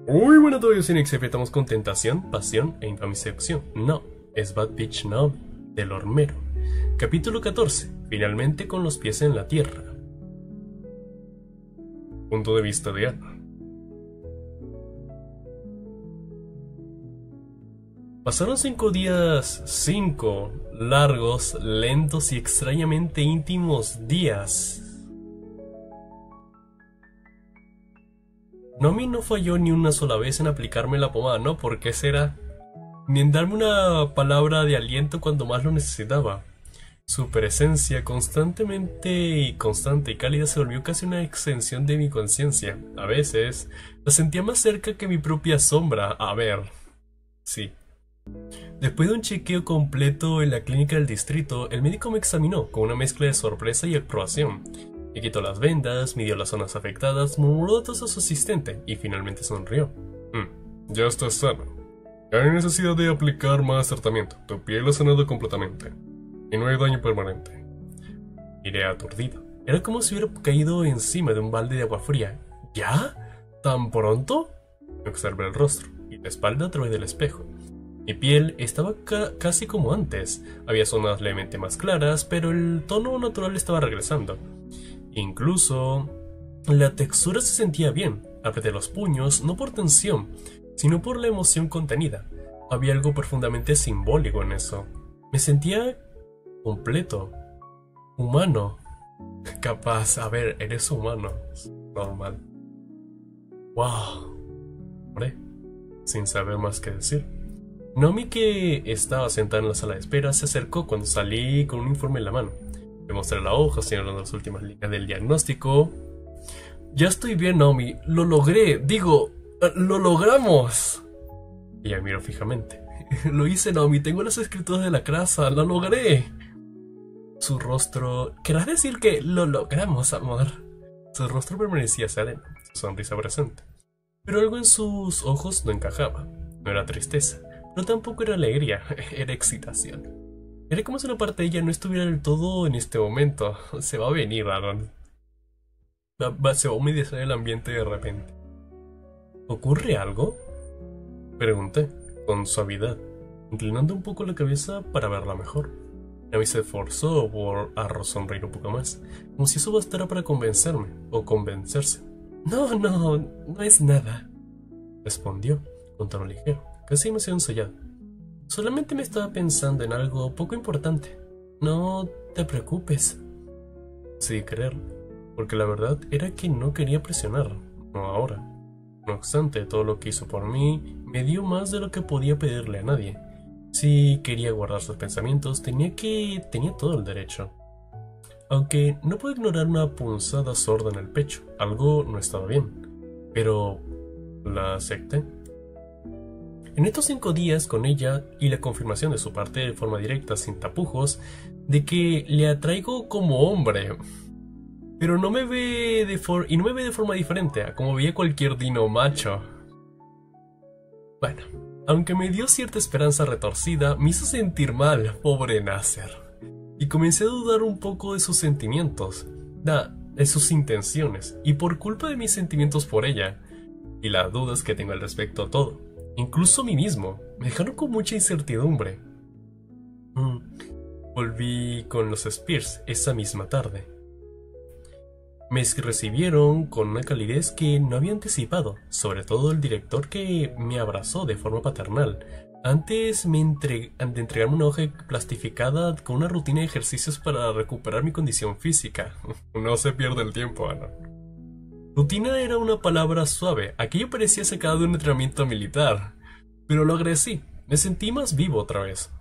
Muy buenas a todos, Cinex. Estamos con Tentación, Pasión e Infame Seducción. No, es Bad Bitch No, del Hormero. Capítulo 14. Finalmente con los pies en la tierra. Punto de vista de Ana. Pasaron 5 días, 5 largos, lentos y extrañamente íntimos días. Nomi no falló ni una sola vez en aplicarme la pomada, ¿no? ¿Por qué será? Ni en darme una palabra de aliento cuando más lo necesitaba. Su presencia constante y cálida se volvió casi una extensión de mi conciencia. A veces, la sentía más cerca que mi propia sombra. A ver, sí. Después de un chequeo completo en la clínica del distrito, el médico me examinó con una mezcla de sorpresa y aprobación. Me quitó las vendas, midió las zonas afectadas, murmuró datos a su asistente y finalmente sonrió. Ya estás sano. Ya no hay necesidad de aplicar más tratamiento. Tu piel ha sanado completamente. Y no hay daño permanente. Miré aturdido. Era como si hubiera caído encima de un balde de agua fría. ¿Ya? ¿Tan pronto? Me observé el rostro y la espalda a través del espejo. Mi piel estaba casi como antes. Había zonas levemente más claras, pero el tono natural estaba regresando. Incluso la textura se sentía bien. Apreté los puños, no por tensión, sino por la emoción contenida. Había algo profundamente simbólico en eso. Me sentía completo, humano, capaz. A ver, eres humano, normal. Wow, oré, sin saber más que decir. Nomi, que estaba sentada en la sala de espera, se acercó cuando salí con un informe en la mano. Le mostré la hoja, señalando las últimas líneas del diagnóstico. Ya estoy bien, Naomi. Lo logré. Digo, lo logramos. Ella miró fijamente. Lo hice, Naomi. Tengo las escrituras de la casa. Lo logré. Su rostro... ¿Querrás decir que lo logramos, amor? Su rostro permanecía sereno, su sonrisa presente. Pero algo en sus ojos no encajaba. No era tristeza, pero tampoco era alegría. Era excitación. Era como si una parte de ella no estuviera del todo en este momento. Se va a venir, Aaron. Se va a humedecer el ambiente de repente. ¿Ocurre algo? Pregunté, con suavidad, inclinando un poco la cabeza para verla mejor. Navi se esforzó por sonreír un poco más, como si eso bastara para convencerme, o convencerse. No es nada, respondió, con tono ligero, casi demasiado ensayado. Solamente me estaba pensando en algo poco importante. No te preocupes. Sí, creer, porque la verdad era que no quería presionar, no ahora. No obstante, todo lo que hizo por mí me dio más de lo que podía pedirle a nadie. Si quería guardar sus pensamientos, tenía todo el derecho. Aunque no puedo ignorar una punzada sorda en el pecho, algo no estaba bien. Pero la acepté. En estos 5 días con ella y la confirmación de su parte de forma directa, sin tapujos, de que le atraigo como hombre, pero no me ve de forma diferente a como veía cualquier dino macho. Bueno, aunque me dio cierta esperanza retorcida, me hizo sentir mal, pobre Nasser, y comencé a dudar un poco de sus sentimientos, de sus intenciones, y por culpa de mis sentimientos por ella, y las dudas que tengo al respecto a todo. Incluso a mí mismo, me dejaron con mucha incertidumbre. Volví con los Spears esa misma tarde. Me recibieron con una calidez que no había anticipado, sobre todo el director, que me abrazó de forma paternal. Antes de entregarme una hoja plastificada con una rutina de ejercicios para recuperar mi condición física. No se pierde el tiempo, Ana. Rutina era una palabra suave, aquello parecía sacado de un entrenamiento militar. Pero lo agradecí, me sentí más vivo otra vez.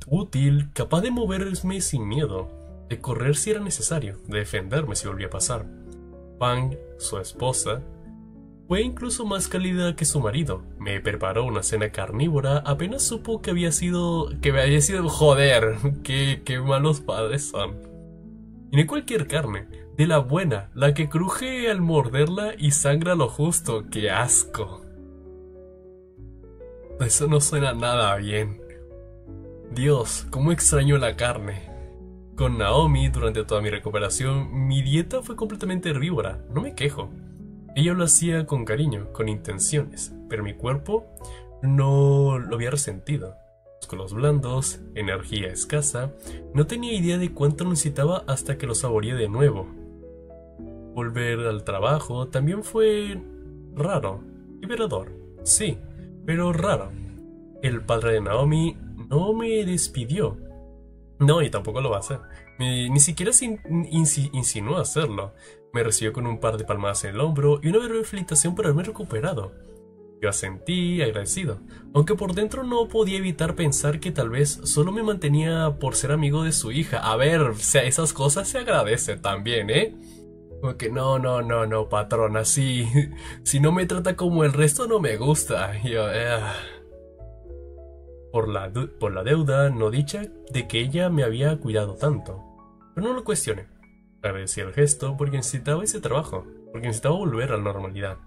Útil, capaz de moverme sin miedo, de correr si era necesario, de defenderme si volvía a pasar. Fang, su esposa, fue incluso más cálida que su marido. Me preparó una cena carnívora, apenas supo que había sido... Joder, qué malos padres son. Y no cualquier carne, de la buena, la que cruje al morderla y sangra lo justo. ¡Qué asco! Eso no suena nada bien. Dios, cómo extraño la carne. Con Naomi, durante toda mi recuperación, mi dieta fue completamente herbívora. No me quejo. Ella lo hacía con cariño, con intenciones, pero mi cuerpo no lo había resentido. Músculos blandos, energía escasa, no tenía idea de cuánto necesitaba hasta que lo saboreé de nuevo. Volver al trabajo también fue raro, liberador, sí, pero raro. El padre de Naomi no me despidió. No, y tampoco lo va a hacer. Ni siquiera se insinuó hacerlo. Me recibió con un par de palmadas en el hombro y una breve felicitación por haberme recuperado. Yo asentí, agradecido, aunque por dentro no podía evitar pensar que tal vez solo me mantenía por ser amigo de su hija. A ver, o sea, esas cosas se agradecen también, ¿eh? Como que no, patrona, sí. Si no me trata como el resto no me gusta. Yo, por la deuda no dicha de que ella me había cuidado tanto. Pero no lo cuestioné. Agradecí el gesto porque necesitaba ese trabajo, porque necesitaba volver a la normalidad.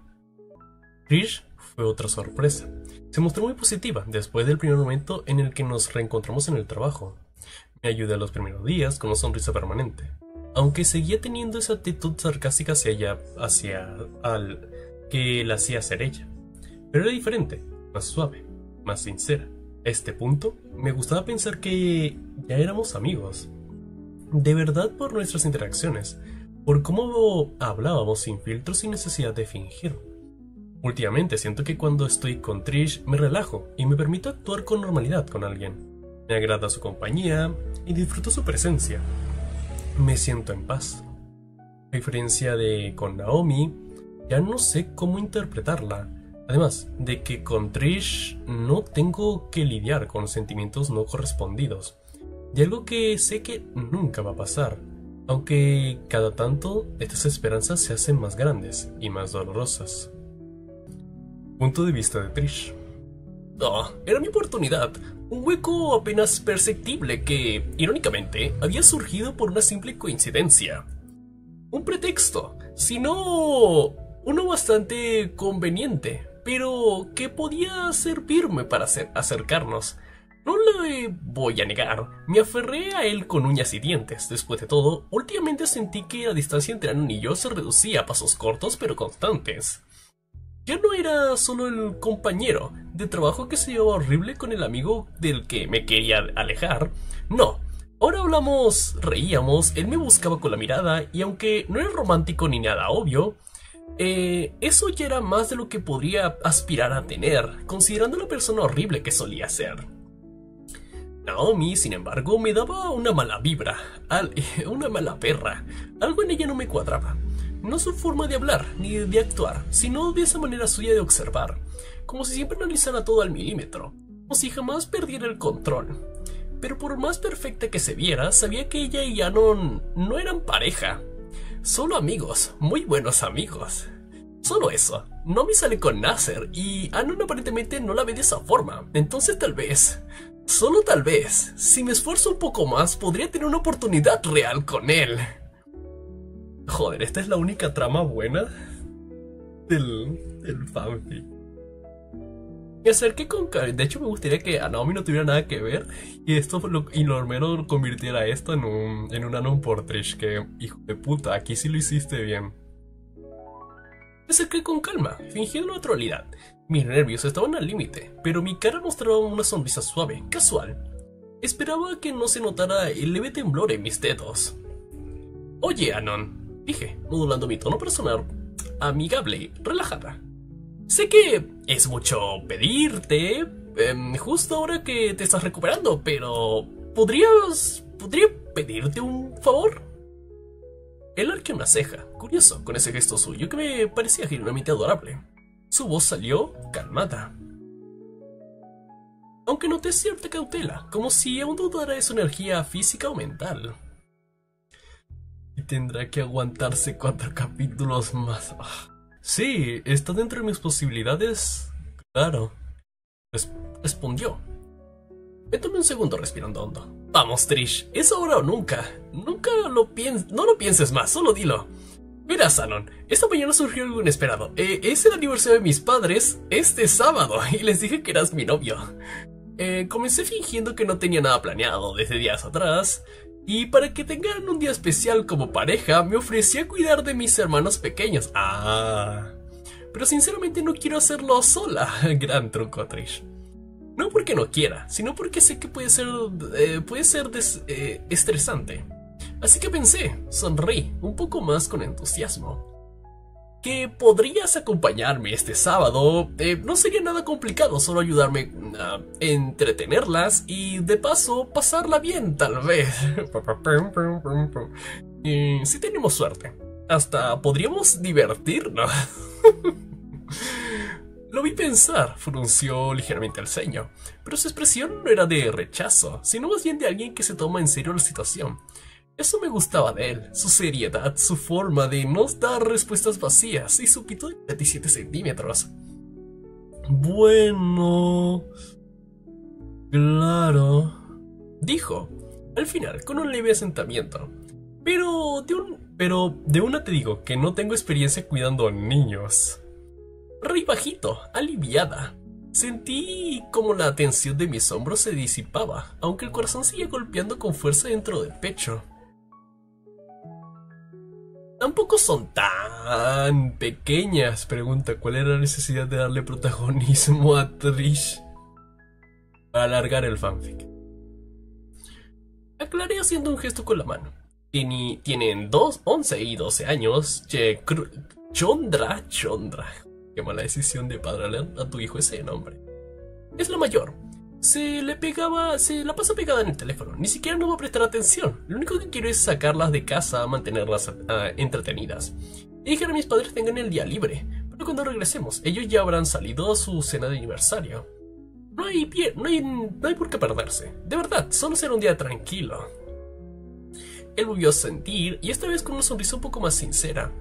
Trish fue otra sorpresa. Se mostró muy positiva después del primer momento en el que nos reencontramos en el trabajo. Me ayudó los primeros días con una sonrisa permanente, aunque seguía teniendo esa actitud sarcástica hacia ella, que la hacía ser ella. Pero era diferente, más suave, más sincera. A este punto, me gustaba pensar que ya éramos amigos. De verdad, por nuestras interacciones, por cómo hablábamos sin filtros, sin necesidad de fingir. Últimamente siento que cuando estoy con Trish me relajo y me permito actuar con normalidad con alguien. Me agrada su compañía y disfruto su presencia. Me siento en paz. A diferencia de con Naomi, ya no sé cómo interpretarla. Además de que con Trish no tengo que lidiar con sentimientos no correspondidos. Y algo que sé que nunca va a pasar. Aunque cada tanto estas esperanzas se hacen más grandes y más dolorosas. Punto de vista de Trish. Oh, era mi oportunidad. Un hueco apenas perceptible que, irónicamente, había surgido por una simple coincidencia. Un pretexto, sino uno bastante conveniente, pero que podía servirme para acercarnos. No le voy a negar, me aferré a él con uñas y dientes. Después de todo, últimamente sentí que la distancia entre Anon y yo se reducía a pasos cortos pero constantes. Ya no era solo el compañero de trabajo que se llevaba horrible con el amigo del que me quería alejar. No, ahora hablamos, reíamos, él me buscaba con la mirada y aunque no era romántico ni nada obvio, eso ya era más de lo que podría aspirar a tener, considerando la persona horrible que solía ser. Naomi, sin embargo, me daba una mala vibra, una mala perra. Algo en ella no me cuadraba. No su forma de hablar ni de actuar, sino de esa manera suya de observar, como si siempre analizara todo al milímetro, como si jamás perdiera el control. Pero por más perfecta que se viera, sabía que ella y Anon no eran pareja, solo amigos, muy buenos amigos. Solo eso, no me sale con Nasser y Anon aparentemente no la ve de esa forma, entonces tal vez, solo tal vez, si me esfuerzo un poco más, podría tener una oportunidad real con él. Joder, esta es la única trama buena del fanfic. Me acerqué con de hecho me gustaría que a Naomi no tuviera nada que ver y lo convirtiera esto en un Anon por Trish, que hijo de puta, aquí sí lo hiciste bien. Me acerqué con calma, fingiendo neutralidad. Mis nervios estaban al límite, pero mi cara mostraba una sonrisa suave, casual. Esperaba que no se notara el leve temblor en mis dedos. Oye, Anon, dije, modulando mi tono para sonar amigable y relajada. Sé que es mucho pedirte, justo ahora que te estás recuperando, pero ¿podría pedirte un favor? Él arqueó una ceja, curioso con ese gesto suyo que me parecía genuinamente adorable. Su voz salió calmada, aunque noté cierta cautela, como si aún dudara de su energía física o mental. Y tendrá que aguantarse 4 capítulos más. Sí, está dentro de mis posibilidades. Claro. Respondió. Me tomé un segundo respirando hondo. Vamos, Trish, es ahora o nunca. No lo pienses más, solo dilo. Verás, Anon, esta mañana surgió algo inesperado. Es el aniversario de mis padres este sábado y les dije que eras mi novio. Comencé fingiendo que no tenía nada planeado desde días atrás. Y para que tengan un día especial como pareja, me ofrecí a cuidar de mis hermanos pequeños. pero sinceramente no quiero hacerlo sola. Gran truco, Trish. No porque no quiera, sino porque sé que puede ser estresante. Así que pensé, sonreí un poco más con entusiasmo. Que podrías acompañarme este sábado. No sería nada complicado, solo ayudarme a entretenerlas y de paso pasarla bien, tal vez. Si tenemos suerte, hasta podríamos divertirnos. Lo vi pensar, frunció ligeramente el ceño, pero su expresión no era de rechazo, sino más bien de alguien que se toma en serio la situación. Eso me gustaba de él, su seriedad, su forma de no dar respuestas vacías y su pito de 27 centímetros. Bueno... Claro... dijo, al final, con un leve asentamiento. Pero de una te digo que no tengo experiencia cuidando niños. Reí bajito, aliviada. Sentí como la tensión de mis hombros se disipaba, aunque el corazón seguía golpeando con fuerza dentro del pecho. Tampoco son tan pequeñas, pregunta cuál era la necesidad de darle protagonismo a Trish para alargar el fanfic. Aclaré haciendo un gesto con la mano. Tienen 11 y 12 años. Chondra. Qué mala decisión de padre a tu hijo ese nombre. Es la mayor. Se la pasa pegada en el teléfono. Ni siquiera nos va a prestar atención. Lo único que quiero es sacarlas de casa, mantenerlas entretenidas. Y dije a mis padres tengan el día libre. Pero cuando regresemos, ellos ya habrán salido a su cena de aniversario. No hay por qué perderse. De verdad, solo será un día tranquilo. Él volvió a sentir, y esta vez con una sonrisa un poco más sincera.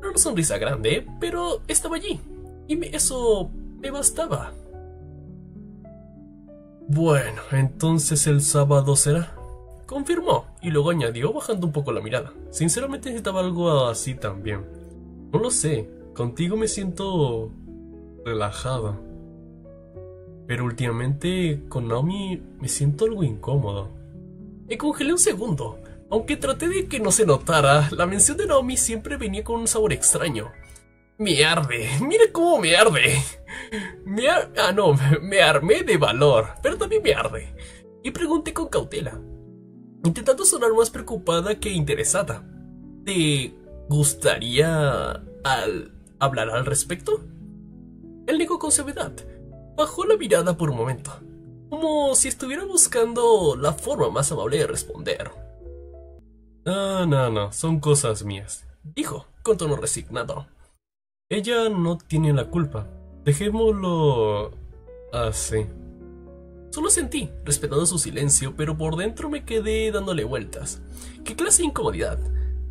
No una sonrisa grande, pero estaba allí. Y eso me bastaba. Bueno, entonces el sábado será. Confirmó, y luego añadió bajando un poco la mirada. Sinceramente necesitaba algo así también. No lo sé, contigo me siento relajado. Pero últimamente con Naomi me siento algo incómodo. Me congelé un segundo. Aunque traté de que no se notara, la mención de Naomi siempre venía con un sabor extraño. Me arde, mira cómo me arde. Me armé de valor, pero también me arde. Y pregunté con cautela, intentando sonar más preocupada que interesada. ¿Te gustaría hablar al respecto? Él negó con severidad. Bajó la mirada por un momento, como si estuviera buscando la forma más amable de responder. No, son cosas mías, dijo, con tono resignado. Ella no tiene la culpa. Dejémoslo así. Solo sentí, respetando su silencio, pero por dentro me quedé dándole vueltas. ¿Qué clase de incomodidad?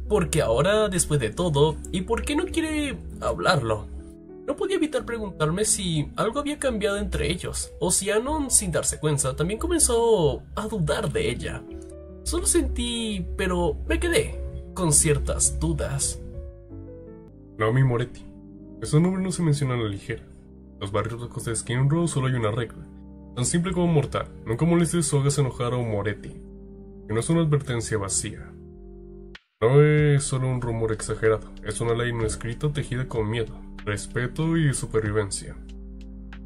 Porque ahora, después de todo, ¿y por qué no quiere hablarlo? No podía evitar preguntarme si algo había cambiado entre ellos, o si Anon, sin darse cuenta, también comenzó a dudar de ella. Solo sentí, pero me quedé con ciertas dudas. Naomi Moretti. Ese nombre no se menciona a la ligera. En los barrios rojos de Skin Row solo hay una regla, tan simple como mortal: nunca molestes o hagas enojar a un Moretti. Que no es una advertencia vacía. No es solo un rumor exagerado, es una ley no escrita tejida con miedo, respeto y supervivencia.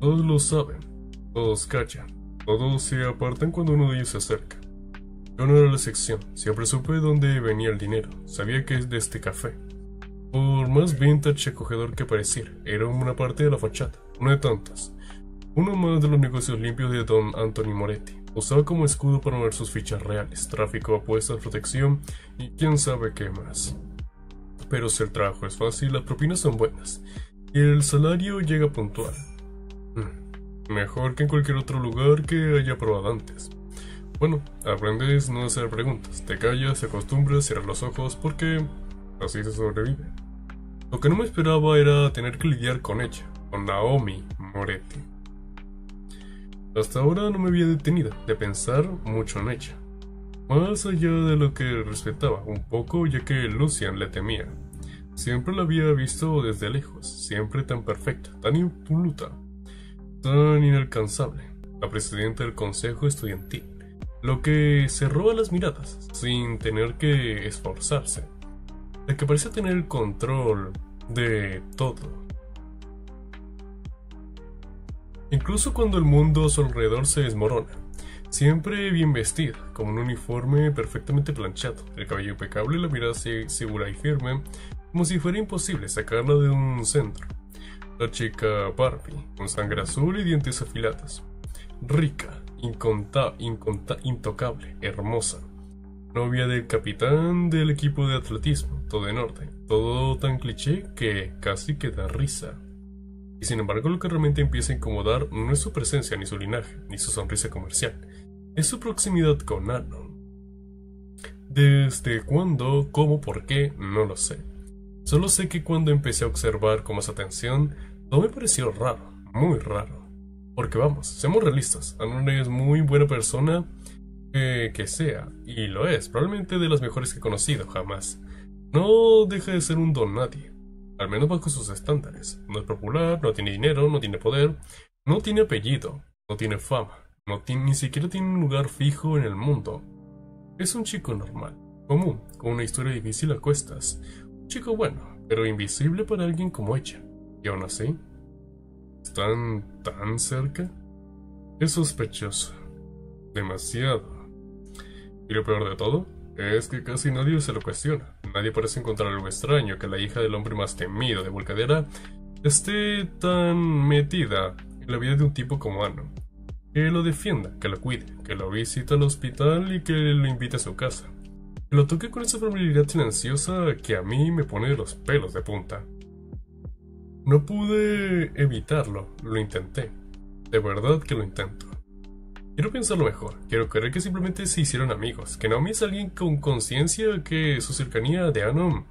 Todos lo saben, todos callan, todos se apartan cuando uno de ellos se acerca. Yo no era la excepción, siempre supe de dónde venía el dinero, sabía que es de este café. Por más vintage y acogedor que pareciera, era una parte de la fachada, una de tantas. Uno más de los negocios limpios de Don Anthony Moretti. Usaba como escudo para mover sus fichas reales, tráfico, apuestas, protección y quién sabe qué más. Pero si el trabajo es fácil, las propinas son buenas y el salario llega puntual. Mejor que en cualquier otro lugar que haya probado antes. Bueno, aprendes no a hacer preguntas, te callas, te acostumbras, cierras los ojos porque así se sobrevive. Lo que no me esperaba era tener que lidiar con ella, con Naomi Moretti. Hasta ahora no me había detenido de pensar mucho en ella, más allá de lo que respetaba un poco, ya que Lucian le temía. Siempre la había visto desde lejos, siempre tan perfecta, tan impoluta, tan inalcanzable, la presidenta del consejo estudiantil, lo que se roba las miradas sin tener que esforzarse, la que parece tener el control de todo. incluso cuando el mundo a su alrededor se desmorona. Siempre bien vestida, con un uniforme perfectamente planchado, el cabello impecable, la mirada segura y firme, como si fuera imposible sacarla de un centro. La chica Barbie, con sangre azul y dientes afilados. Rica, intocable, hermosa. Novia del capitán del equipo de atletismo, todo en orden, todo tan cliché que casi que da risa. Y sin embargo lo que realmente empieza a incomodar no es su presencia ni su linaje, ni su sonrisa comercial, es su proximidad con Anon. ¿Desde cuándo, cómo, por qué? No lo sé. Solo sé que cuando empecé a observar con más atención, todo me pareció raro, muy raro. Porque vamos, seamos realistas, Anon es muy buena persona que sea, y lo es, probablemente de las mejores que he conocido jamás. No deja de ser un don nadie, al menos bajo sus estándares. No es popular, no tiene dinero, no tiene poder, no tiene apellido, no tiene fama, ni siquiera tiene un lugar fijo en el mundo. Es un chico normal, común, con una historia difícil a cuestas. Un chico bueno, pero invisible para alguien como ella. Y aún así, ¿están tan cerca? Es sospechoso. Demasiado. Y lo peor de todo es que casi nadie se lo cuestiona. Nadie parece encontrar algo extraño que la hija del hombre más temido de Volcadera esté tan metida en la vida de un tipo como Anon. Que lo defienda, que lo cuide, que lo visite al hospital y que lo invite a su casa. Que lo toque con esa familiaridad silenciosa que a mí me pone los pelos de punta. No pude evitarlo, lo intenté. De verdad que lo intento. Quiero pensarlo mejor, quiero creer que simplemente se hicieron amigos, que Naomi es alguien con conciencia, que su cercanía de Anon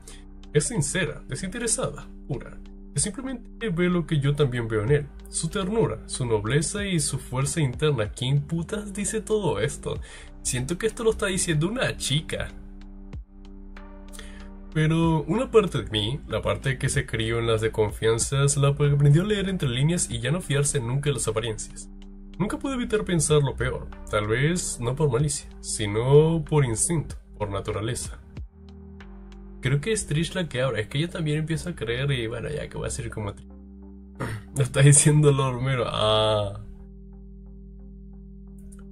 es sincera, desinteresada, pura, que simplemente ve lo que yo también veo en él, su ternura, su nobleza y su fuerza interna. ¿Quién putas dice todo esto? Siento que esto lo está diciendo una chica. Pero una parte de mí, la parte que se crió en las de confianza, la aprendió a leer entre líneas y ya no fiarse nunca de las apariencias. Nunca pude evitar pensar lo peor, tal vez no por malicia, sino por instinto, por naturaleza. Creo que es Trish la que habla, es que ella también empieza a creer y bueno, ya que voy a decir como Trish. Lo está diciendo Lord Romero.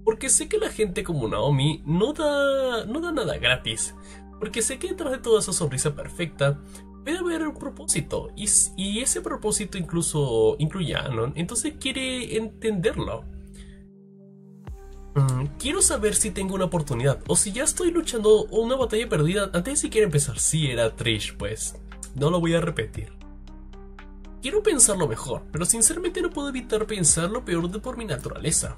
Porque sé que la gente como Naomi no da nada gratis. Porque sé que detrás de toda esa sonrisa perfecta puede haber un propósito, y ese propósito incluso incluye a Anon, entonces quiere entenderlo. Quiero saber si tengo una oportunidad, o si ya estoy luchando una batalla perdida antes de siquiera empezar. Si era Trish, pues no lo voy a repetir. Quiero pensarlo mejor, pero sinceramente no puedo evitar pensar lo peor de por mi naturaleza.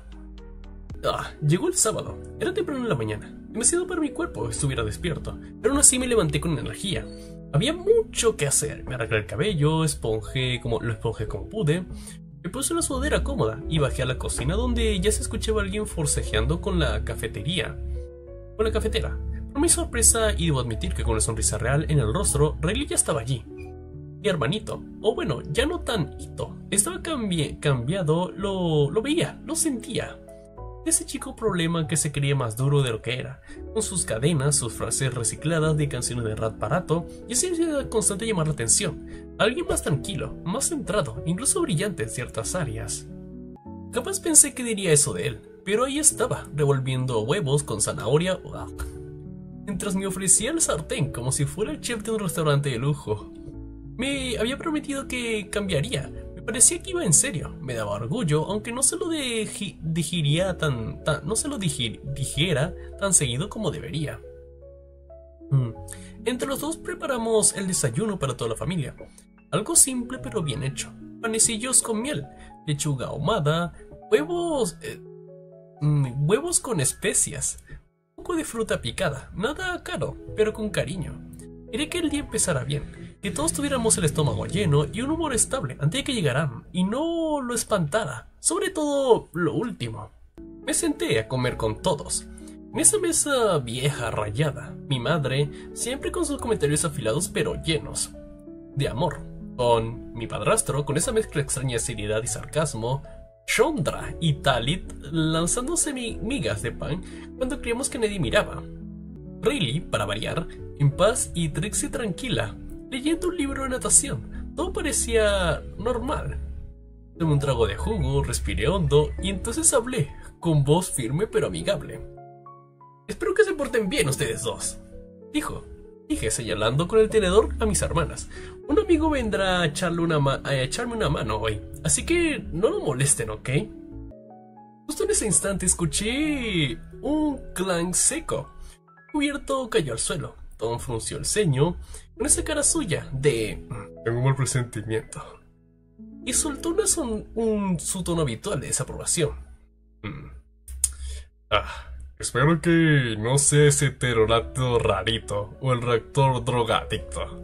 Llegó el sábado, era temprano en la mañana, demasiado para mi cuerpo estuviera despierto, pero aún así me levanté con energía. Había mucho que hacer, me arreglé el cabello, lo esponjé como pude, me puse una sudadera cómoda y bajé a la cocina donde ya se escuchaba a alguien forcejeando con la cafetera. Por mi sorpresa, y debo admitir que con una sonrisa real en el rostro, Riley ya estaba allí. Mi hermanito, o bueno, ya no tan hito, estaba cambiado, lo veía, lo sentía. Ese chico problema que se creía más duro de lo que era, con sus cadenas, sus frases recicladas de canciones de rap barato, y esa necesidad constante de llamar la atención. Alguien más tranquilo, más centrado, incluso brillante en ciertas áreas. Capaz pensé que diría eso de él, pero ahí estaba, revolviendo huevos con zanahoria, mientras me ofrecía el sartén como si fuera el chef de un restaurante de lujo. Me había prometido que cambiaría. Me parecía que iba en serio, me daba orgullo, aunque no se lo digiera tan seguido como debería. Entre los dos preparamos el desayuno para toda la familia. Algo simple pero bien hecho. Panecillos con miel, lechuga ahumada, huevos con especias, un poco de fruta picada, nada caro, pero con cariño. Quería que el día empezara bien, que todos tuviéramos el estómago lleno y un humor estable antes de que llegaran, y no lo espantara, sobre todo lo último. Me senté a comer con todos. En esa mesa vieja rayada, mi madre, siempre con sus comentarios afilados pero llenos de amor, con mi padrastro con esa mezcla extraña de seriedad y sarcasmo, Shondra y Talit lanzándose migas de pan cuando creíamos que nadie miraba, Riley, para variar, en paz, y Trixie tranquila, leyendo un libro de natación. Todo parecía normal. Tomé un trago de jugo, respiré hondo y entonces hablé, con voz firme pero amigable. «Espero que se porten bien ustedes dos», dije señalando con el tenedor a mis hermanas. «Un amigo vendrá a echarme una mano hoy, así que no lo molesten, ¿ok?» Justo en ese instante escuché un clank seco. Cubierto cayó al suelo. Tom frunció el ceño con esa cara suya de «tengo un mal presentimiento» y soltó su tono habitual de desaprobación. Espero que no sea ese pterodáctilo rarito o el reactor drogadicto.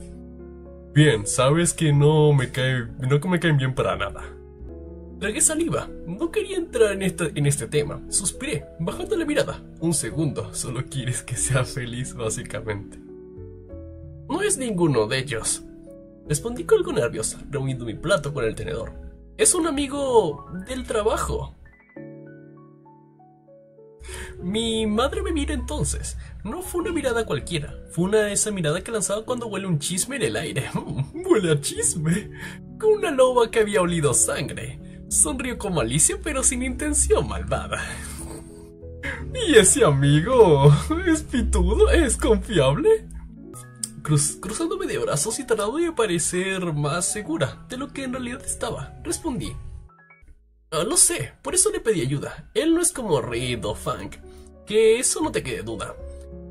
Bien, sabes que no me caen bien para nada. Tragué saliva, no quería entrar en este tema. Suspiré, bajando la mirada. Un segundo, solo quieres que sea feliz, básicamente. No es ninguno de ellos, respondí con algo nerviosa, reuniendo mi plato con el tenedor. Es un amigo del trabajo. Mi madre me mira entonces. No fue una mirada cualquiera, fue esa mirada que lanzaba cuando huele un chisme en el aire. Huele a chisme. Con una loba que había olido sangre. Sonrió con malicia pero sin intención malvada. ¿Y ese amigo? ¿Es pitudo? ¿Es confiable? Cruzándome de brazos y tratando de parecer más segura de lo que en realidad estaba, respondí. Lo sé, por eso le pedí ayuda. Él no es como Reed o Funk, que eso no te quede duda.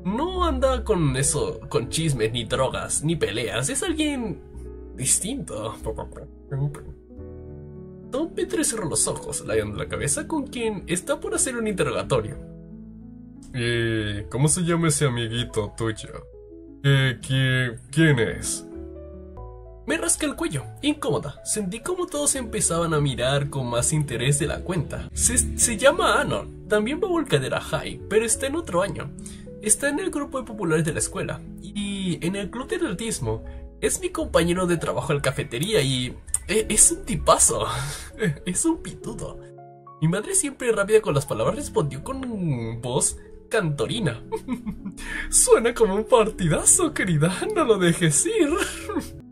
No anda con eso, con chismes, ni drogas, ni peleas. Es alguien distinto. Tom Petrie cerró los ojos, ladeando la cabeza con quien está por hacer un interrogatorio. ¿Y cómo se llama ese amiguito tuyo? ¿Quién es? Me rasqué el cuello, incómoda. Sentí como todos empezaban a mirar con más interés de la cuenta. Se llama Anon, también va a Volcadera High, pero está en otro año. Está en el grupo de populares de la escuela y en el club de atletismo. Es mi compañero de trabajo en la cafetería y es un tipazo. Es un pitudo. Mi madre, siempre rápida con las palabras, respondió con voz cantorina. Suena como un partidazo, querida, no lo dejes ir.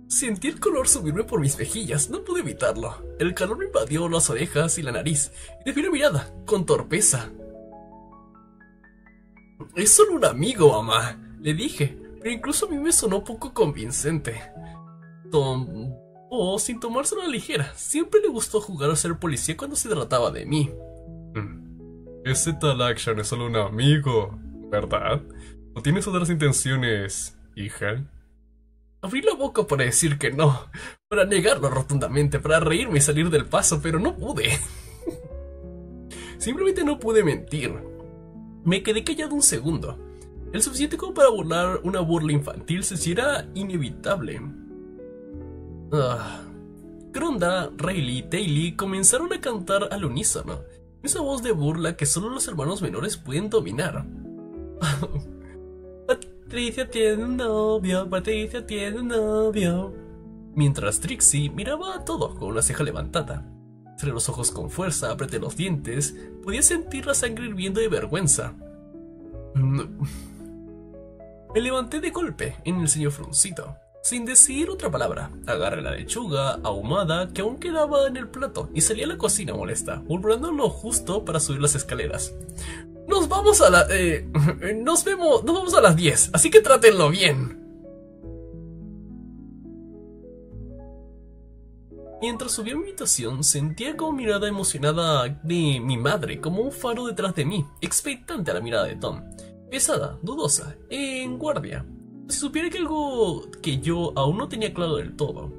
Sentí el color subirme por mis mejillas, no pude evitarlo. El calor me invadió las orejas y la nariz, y desvié la mirada, con torpeza. Es solo un amigo, mamá, le dije, pero incluso a mí me sonó poco convincente. Tom, sin tomárselo a la ligera, siempre le gustó jugar a ser policía cuando se trataba de mí. Ese tal Action es solo un amigo, ¿verdad? ¿O tienes otras intenciones, hija? Abrí la boca para decir que no, para negarlo rotundamente, para reírme y salir del paso, pero no pude. Simplemente no pude mentir. Me quedé callado un segundo, el suficiente como para burlar una burla infantil si era inevitable. Gronda, Rayleigh y Taylor comenzaron a cantar al unísono, esa voz de burla que solo los hermanos menores pueden dominar. Patricia tiene un novio, Patricia tiene un novio. Mientras Trixie miraba a todo con una ceja levantada. Cerré los ojos con fuerza, apreté los dientes, podía sentir la sangre hirviendo de vergüenza. Me levanté de golpe en el ceño fruncido, sin decir otra palabra. Agarré la lechuga ahumada que aún quedaba en el plato y salí a la cocina molesta, murmurando lo justo para subir las escaleras. Nos vamos a las 10, así que trátenlo bien. Mientras subía a mi habitación, sentía como mirada emocionada de mi madre, como un faro detrás de mí, expectante a la mirada de Tom. Pesada, dudosa, en guardia. Si supiera que algo que yo aún no tenía claro del todo.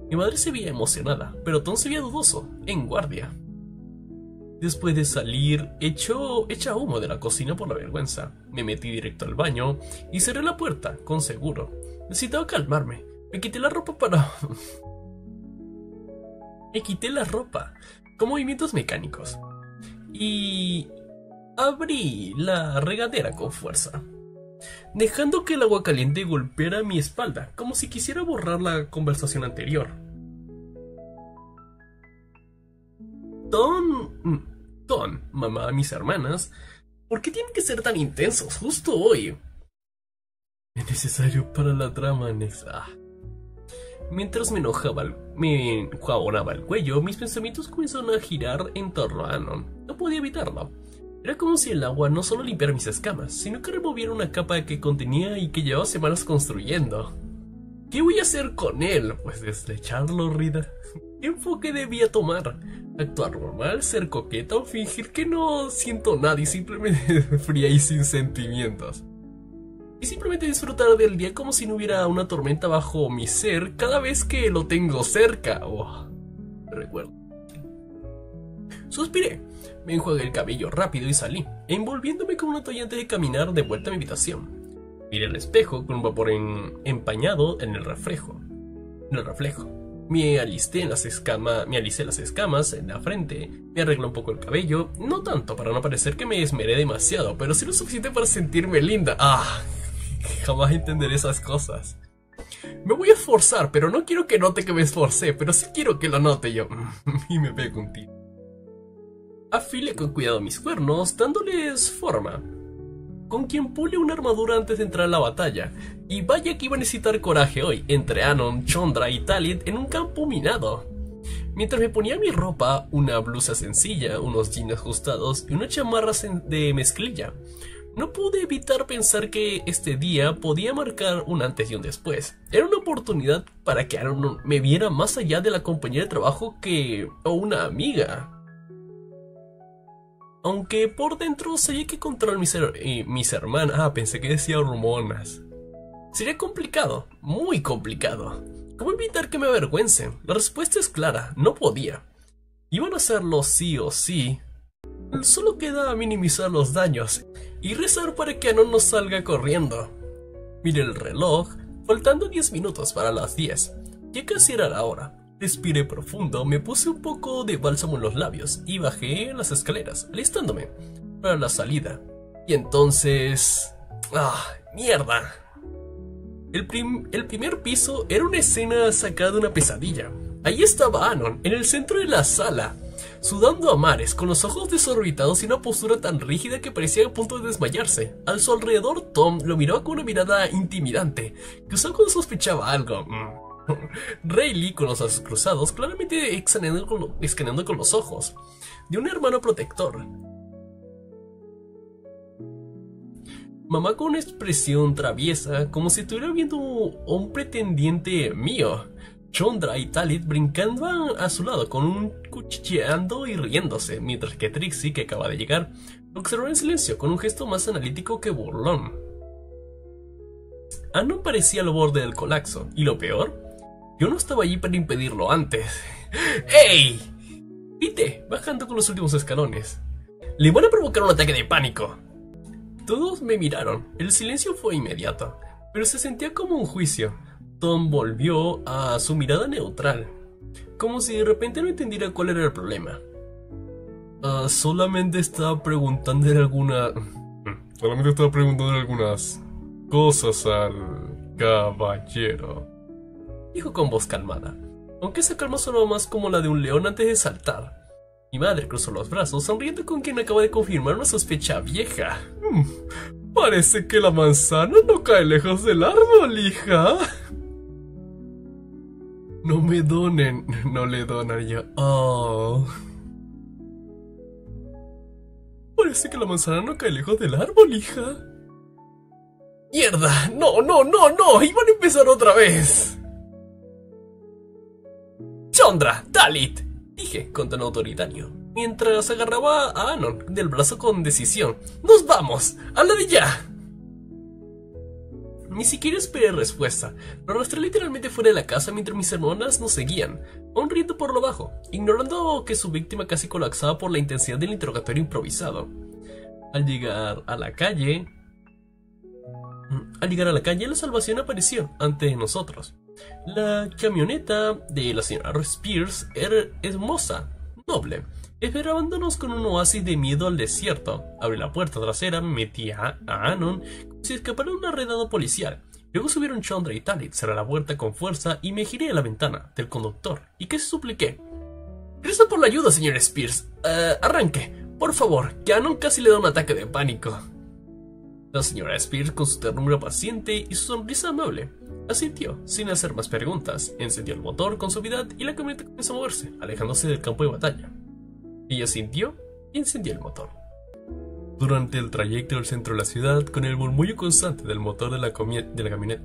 Mi madre se veía emocionada, pero Tom se veía dudoso, en guardia. Después de salir, echa humo de la cocina por la vergüenza. Me metí directo al baño y cerré la puerta, con seguro. Necesitaba calmarme. Me quité la ropa con movimientos mecánicos. Y abrí la regadera con fuerza, dejando que el agua caliente golpeara mi espalda, como si quisiera borrar la conversación anterior. Tom, mamá, mis hermanas, ¿por qué tienen que ser tan intensos justo hoy? Es necesario para la trama, Nessa. Mientras me enjabonaba el cuello, mis pensamientos comenzaron a girar en torno a Anon. No podía evitarlo. Era como si el agua no solo limpiara mis escamas, sino que removiera una capa que contenía y que llevaba semanas construyendo. ¿Qué voy a hacer con él? Pues desecharlo, Rida. ¿Qué enfoque debía tomar? ¿Actuar normal, ser coqueta o fingir que no siento nada y simplemente fría y sin sentimientos? Y simplemente disfrutar del día como si no hubiera una tormenta bajo mi ser cada vez que lo tengo cerca. Oh, recuerdo. Suspiré, me enjuagué el cabello rápido y salí, envolviéndome con una toalla antes de caminar de vuelta a mi habitación. Miré al espejo con un vapor empañado en el reflejo. Me alicé las escamas en la frente, me arreglé un poco el cabello, no tanto para no parecer que me esmeré demasiado, pero sí lo suficiente para sentirme linda. Jamás entenderé esas cosas. Me voy a esforzar, pero no quiero que note que me esforcé, pero sí quiero que lo note yo. Y me pego un tiro. Afilé con cuidado mis cuernos, dándoles forma. Con quien pule una armadura antes de entrar a la batalla. Y vaya que iba a necesitar coraje hoy, entre Anon, Chandra y Talit en un campo minado. Mientras me ponía mi ropa, una blusa sencilla, unos jeans ajustados y una chamarra de mezclilla, no pude evitar pensar que este día podía marcar un antes y un después. Era una oportunidad para que Anon me viera más allá de la compañera de trabajo o una amiga. Aunque por dentro sabía que controlar mis hermanas... pensé que decía hormonas. Sería complicado, muy complicado. ¿Cómo evitar que me avergüencen? La respuesta es clara, no podía. Iban a hacerlo sí o sí. Solo queda minimizar los daños y rezar para que Anon no salga corriendo. Miré el reloj, faltando 10 minutos para las 10. Ya casi era la hora. Respiré profundo, me puse un poco de bálsamo en los labios y bajé las escaleras, alistándome para la salida. Y entonces... ¡Mierda! El primer piso era una escena sacada de una pesadilla. Ahí estaba Anon, en el centro de la sala, sudando a mares, con los ojos desorbitados y una postura tan rígida que parecía a punto de desmayarse. A su alrededor, Tom lo miraba con una mirada intimidante, que usaba cuando sospechaba algo. Rayleigh, con los brazos cruzados, claramente escaneando con los ojos de un hermano protector. Mamá con una expresión traviesa, como si estuviera viendo a un pretendiente mío. Chandra y Talit brincando a su lado, con un cuchicheando y riéndose, mientras que Trixie, que acaba de llegar, lo observó en silencio, con un gesto más analítico que burlón. Anon parecía al borde del colapso, y lo peor, yo no estaba allí para impedirlo antes. ¡Ey! Grité, bajando con los últimos escalones. Le van a provocar un ataque de pánico. Todos me miraron, el silencio fue inmediato, pero se sentía como un juicio. Tom volvió a su mirada neutral, como si de repente no entendiera cuál era el problema. Solamente estaba preguntando algunas cosas al caballero, dijo con voz calmada, aunque esa calma sonaba más como la de un león antes de saltar. Mi madre cruzó los brazos, sonriendo con quien acaba de confirmar una sospecha vieja. Parece que la manzana no cae lejos del árbol, hija. No me donen, no le donan ya. Parece que la manzana no cae lejos del árbol, hija. ¡Mierda! ¡No! ¡Iban a empezar otra vez! ¡Chandra! ¡Talit! Dije con tono autoritario, mientras agarraba a Anon del brazo con decisión. ¡Nos vamos! ¡A la de ya! Ni siquiera esperé respuesta. Lo arrastré literalmente fuera de la casa mientras mis hermanas nos seguían, aún riendo por lo bajo, ignorando que su víctima casi colapsaba por la intensidad del interrogatorio improvisado. Al llegar a la calle, la salvación apareció ante nosotros. La camioneta de la señora Spears era hermosa, noble, esperándonos con un oasis de miedo al desierto. Abrí la puerta trasera, me metí a Anon como si escapara de una redada policial. Luego subieron Chandra y Talit, cerré la puerta con fuerza y me giré a la ventana del conductor y casi supliqué. Gracias por la ayuda, señor Spears. Arranque, por favor, que a Anon casi le da un ataque de pánico. La señora Spears, con su ternura paciente y su sonrisa amable, asintió, sin hacer más preguntas, encendió el motor con suavidad y la camioneta comenzó a moverse, alejándose del campo de batalla. Ella asintió y encendió el motor. Durante el trayecto del centro de la ciudad, con el murmullo constante del motor de la camioneta...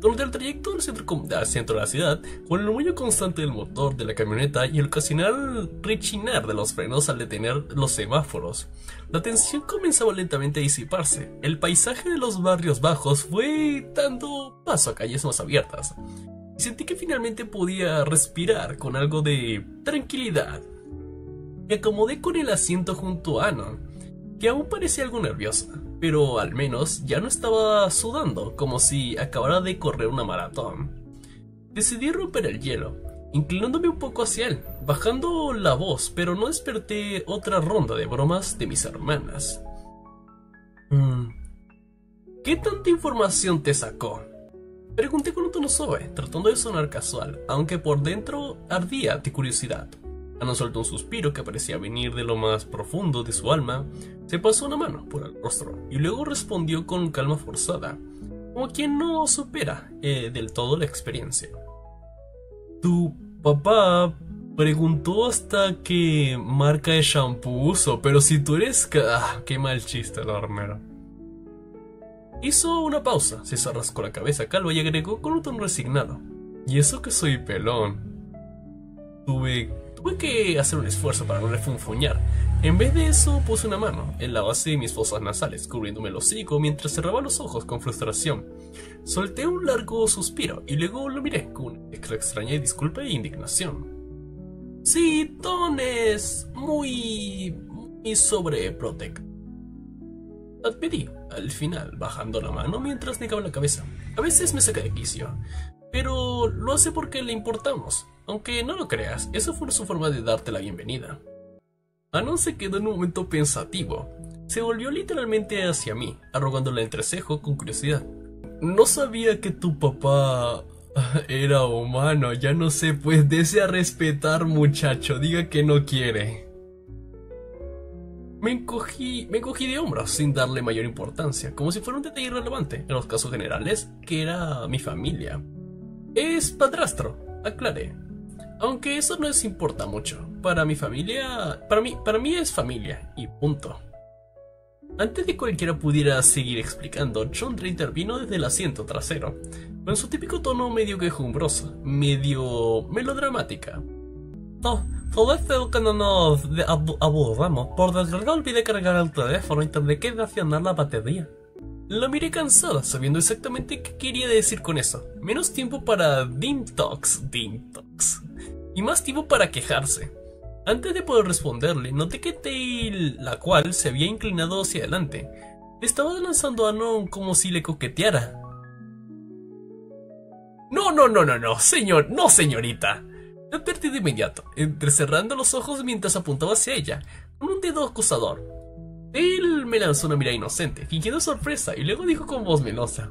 Durante el trayecto del centro de la ciudad, con el murmullo constante del motor de la camioneta y el ocasional rechinar de los frenos al detener los semáforos, la tensión comenzaba lentamente a disiparse. El paisaje de los barrios bajos fue dando paso a calles más abiertas, y sentí que finalmente podía respirar con algo de tranquilidad. Me acomodé con el asiento junto a Anon, que aún parecía algo nerviosa, pero al menos ya no estaba sudando como si acabara de correr una maratón. Decidí romper el hielo, inclinándome un poco hacia él, bajando la voz, pero no desperté otra ronda de bromas de mis hermanas. ¿Qué tanta información te sacó?, pregunté con un tono suave, tratando de sonar casual, aunque por dentro ardía de curiosidad. Anon soltó un suspiro que parecía venir de lo más profundo de su alma, se pasó una mano por el rostro y luego respondió con calma forzada, como quien no supera del todo la experiencia. Tu papá preguntó hasta qué marca de shampoo uso, pero si tú eres... qué mal chiste el armero. Hizo una pausa, se rascó la cabeza calva y agregó con un tono resignado, y eso que soy pelón. Tuve que hacer un esfuerzo para no refunfuñar. En vez de eso, puse una mano en la base de mis fosas nasales, cubriéndome el hocico mientras cerraba los ojos con frustración. Solté un largo suspiro y luego lo miré con una extraña disculpa e indignación. Sí, Ton es muy sobreprotector, admití al final, bajando la mano mientras negaba la cabeza. A veces me saca de quicio, pero lo hace porque le importamos. Aunque no lo creas, esa fue su forma de darte la bienvenida. Anon se quedó en un momento pensativo. Se volvió literalmente hacia mí, arrugándole el entrecejo con curiosidad. No sabía que tu papá era humano. Ya no sé, pues desea respetar, muchacho. Diga que no quiere. Me encogí de hombros sin darle mayor importancia, como si fuera un detalle irrelevante en los casos generales, que era mi familia. Es padrastro, aclaré. Aunque eso no les importa mucho. Para mi familia... Para mí es familia, y punto. Antes de que cualquiera pudiera seguir explicando, Chandra intervino desde el asiento trasero, con su típico tono medio quejumbroso, medio melodramática. Todo esto que no nos aburramos. Por desgracia olvidé cargar el teléfono y tendré que reaccionar la batería. La miré cansada, sabiendo exactamente qué quería decir con eso. Menos tiempo para detox, y más tiempo para quejarse. Antes de poder responderle, noté que Tail, la cual se había inclinado hacia adelante, le estaba lanzando a Anon como si le coqueteara. No, señorita. Le advertí de inmediato, entrecerrando los ojos mientras apuntaba hacia ella, con un dedo acusador. Él me lanzó una mirada inocente, fingiendo sorpresa, y luego dijo con voz melosa: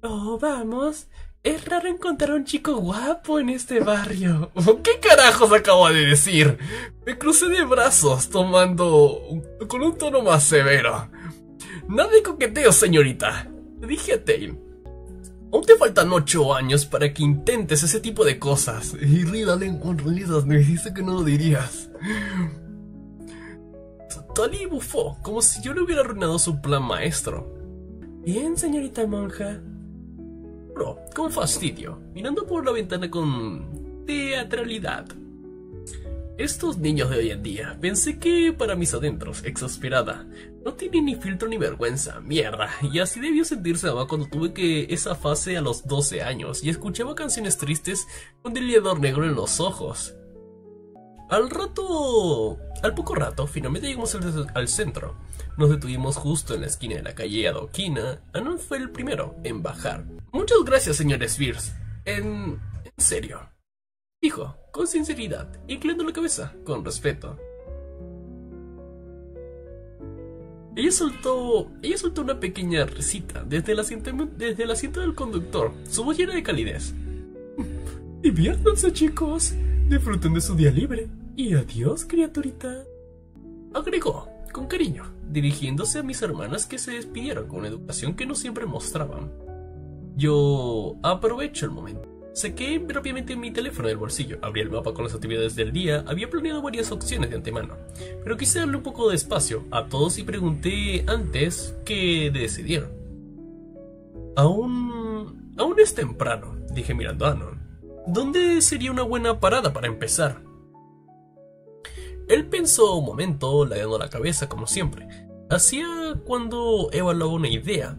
Oh, vamos, es raro encontrar a un chico guapo en este barrio. ¿Qué carajos acabo de decir? Me crucé de brazos, con un tono más severo. Nada de coqueteo, señorita, le dije a Tail. Aún te faltan 8 años para que intentes ese tipo de cosas. Y Rida lenguas ruidas me dijiste que no lo dirías. Tali bufó, como si yo le hubiera arruinado su plan maestro. Bien, señorita monja. Bro, con fastidio, mirando por la ventana con teatralidad. Estos niños de hoy en día, pensé que para mis adentros, exasperada, no tienen ni filtro ni vergüenza, mierda, y así debió sentirse mamá cuando tuve esa fase a los 12 años y escuchaba canciones tristes con delineador negro en los ojos. Al poco rato, finalmente llegamos al centro. Nos detuvimos justo en la esquina de la calle Adoquina. Anon fue el primero en bajar. Muchas gracias, señor Spears. En serio, dijo, con sinceridad, inclinando la cabeza, con respeto. Ella soltó una pequeña risita desde el asiento del conductor, su voz llena de calidez. Diviértanse, chicos, disfruten de su día libre, y adiós, criaturita, agregó, con cariño, dirigiéndose a mis hermanas que se despidieron con una educación que no siempre mostraban. Yo aprovecho el momento. Saqué rápidamente mi teléfono del bolsillo, abrí el mapa con las actividades del día, había planeado varias opciones de antemano, pero quise darle un poco de espacio a todos y pregunté antes que decidieron. Aún es temprano, dije mirando a Anon. ¿Dónde sería una buena parada para empezar? Él pensó un momento, ladeando la cabeza como siempre. Hacía cuando evaluaba una idea,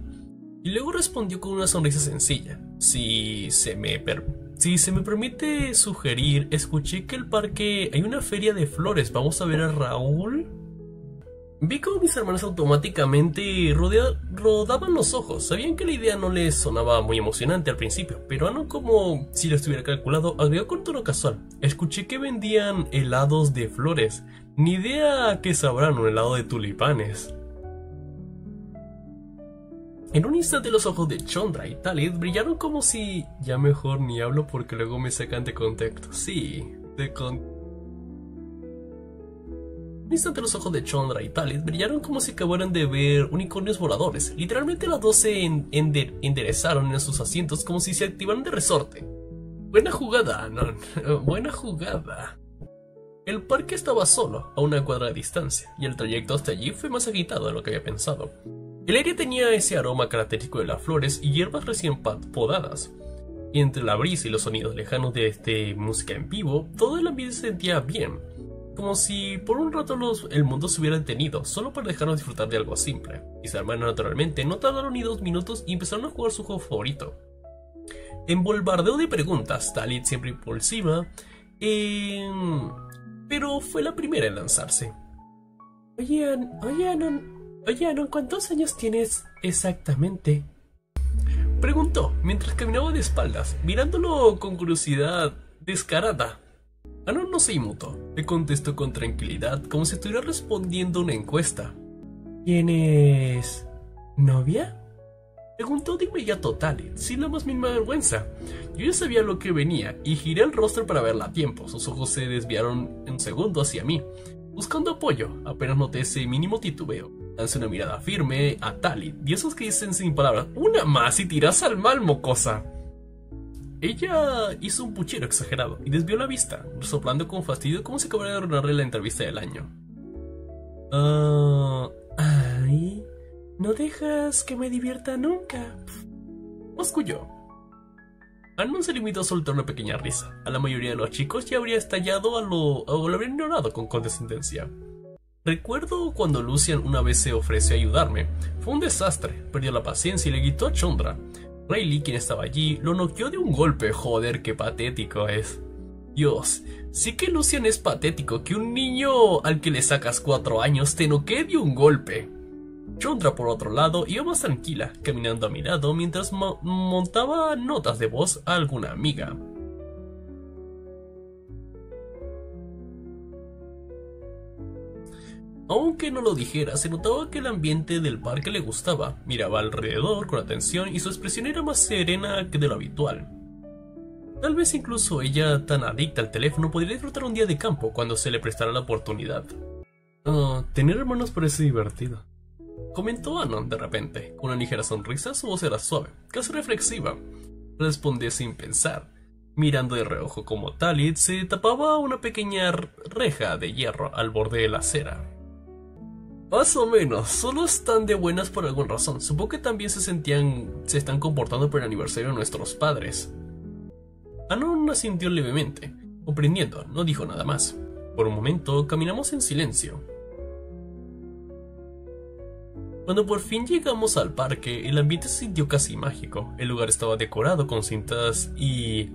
y luego respondió con una sonrisa sencilla. Si se me permite sugerir, escuché que en el parque hay una feria de flores. ¿Vamos a ver a Raúl? Vi como mis hermanos automáticamente rodaban los ojos. Sabían que la idea no les sonaba muy emocionante al principio, pero Anon, como si lo estuviera calculado, agregó con tono casual. Escuché que vendían helados de flores. Ni idea que sabrán un helado de tulipanes. En un instante los ojos de Chandra y Talit brillaron como si... Ya mejor ni hablo porque luego me sacan de contexto. Sí, un instante los ojos de Chandra y Talit brillaron como si acabaran de ver unicornios voladores. Literalmente las dos se enderezaron en sus asientos como si se activaran de resorte. Buena jugada, Anon. Buena jugada. El parque estaba solo, a una cuadra de distancia, y el trayecto hasta allí fue más agitado de lo que había pensado. El aire tenía ese aroma característico de las flores y hierbas recién podadas. Y entre la brisa y los sonidos lejanos de música en vivo, todo el ambiente se sentía bien. Como si por un rato el mundo se hubiera detenido, solo para dejarnos disfrutar de algo simple. Mis hermanos naturalmente no tardaron ni 2 minutos y empezaron a jugar su juego favorito. En bombardeo de preguntas, Talit siempre impulsiva, pero fue la primera en lanzarse. Oye, Anon, ¿cuántos años tienes exactamente? Preguntó, mientras caminaba de espaldas, mirándolo con curiosidad descarada. Anon no se inmutó, le contestó con tranquilidad, como si estuviera respondiendo una encuesta. ¿Tienes novia? Preguntó de inmediato Talit, sin la más mínima vergüenza. Yo ya sabía lo que venía, y giré el rostro para verla a tiempo. Sus ojos se desviaron un segundo hacia mí, buscando apoyo. Apenas noté ese mínimo titubeo. Lancé una mirada firme a Talit, y esos que dicen sin palabras, una más y tiras al mal, mocosa. Ella hizo un puchero exagerado y desvió la vista, resoplando con fastidio como si acabara de arruinarle la entrevista del año. Ay, no dejas que me divierta nunca. Masculló. Anon se limitó a soltar una pequeña risa. A la mayoría de los chicos ya habría estallado o lo habría ignorado con condescendencia. Recuerdo cuando Lucian una vez se ofreció a ayudarme. Fue un desastre, perdió la paciencia y le gritó a Chandra. Rayleigh, quien estaba allí, lo noqueó de un golpe. Joder, qué patético es. Dios, sí que Lucian es patético, que un niño al que le sacas 4 años te noquee de un golpe. Chandra, por otro lado, iba más tranquila, caminando a mi lado mientras montaba notas de voz a alguna amiga. Aunque no lo dijera, se notaba que el ambiente del parque le gustaba. Miraba alrededor con atención y su expresión era más serena que de lo habitual. Tal vez incluso ella, tan adicta al teléfono, podría disfrutar un día de campo cuando se le prestara la oportunidad. Tener hermanos parece divertido, comentó Anon de repente. Con una ligera sonrisa, su voz era suave, casi reflexiva. Respondí sin pensar, mirando de reojo como Talit se tapaba una pequeña reja de hierro al borde de la acera. Más o menos, solo están de buenas por alguna razón. Supongo que también se están comportando por el aniversario de nuestros padres. Anon asintió levemente, comprendiendo, no dijo nada más. Por un momento caminamos en silencio. Cuando por fin llegamos al parque, el ambiente se sintió casi mágico. El lugar estaba decorado con cintas y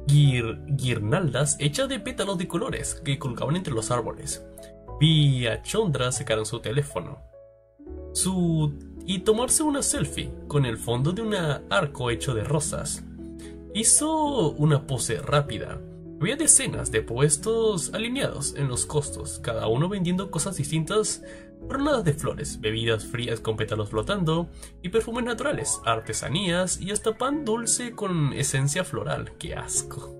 guirnaldas hechas de pétalos de colores que colgaban entre los árboles. Vi a Chandra sacar en su teléfono y tomarse una selfie con el fondo de un arco hecho de rosas. Hizo una pose rápida. Había decenas de puestos alineados en los costos, cada uno vendiendo cosas distintas, coronadas de flores, bebidas frías con pétalos flotando y perfumes naturales, artesanías y hasta pan dulce con esencia floral. ¡Qué asco!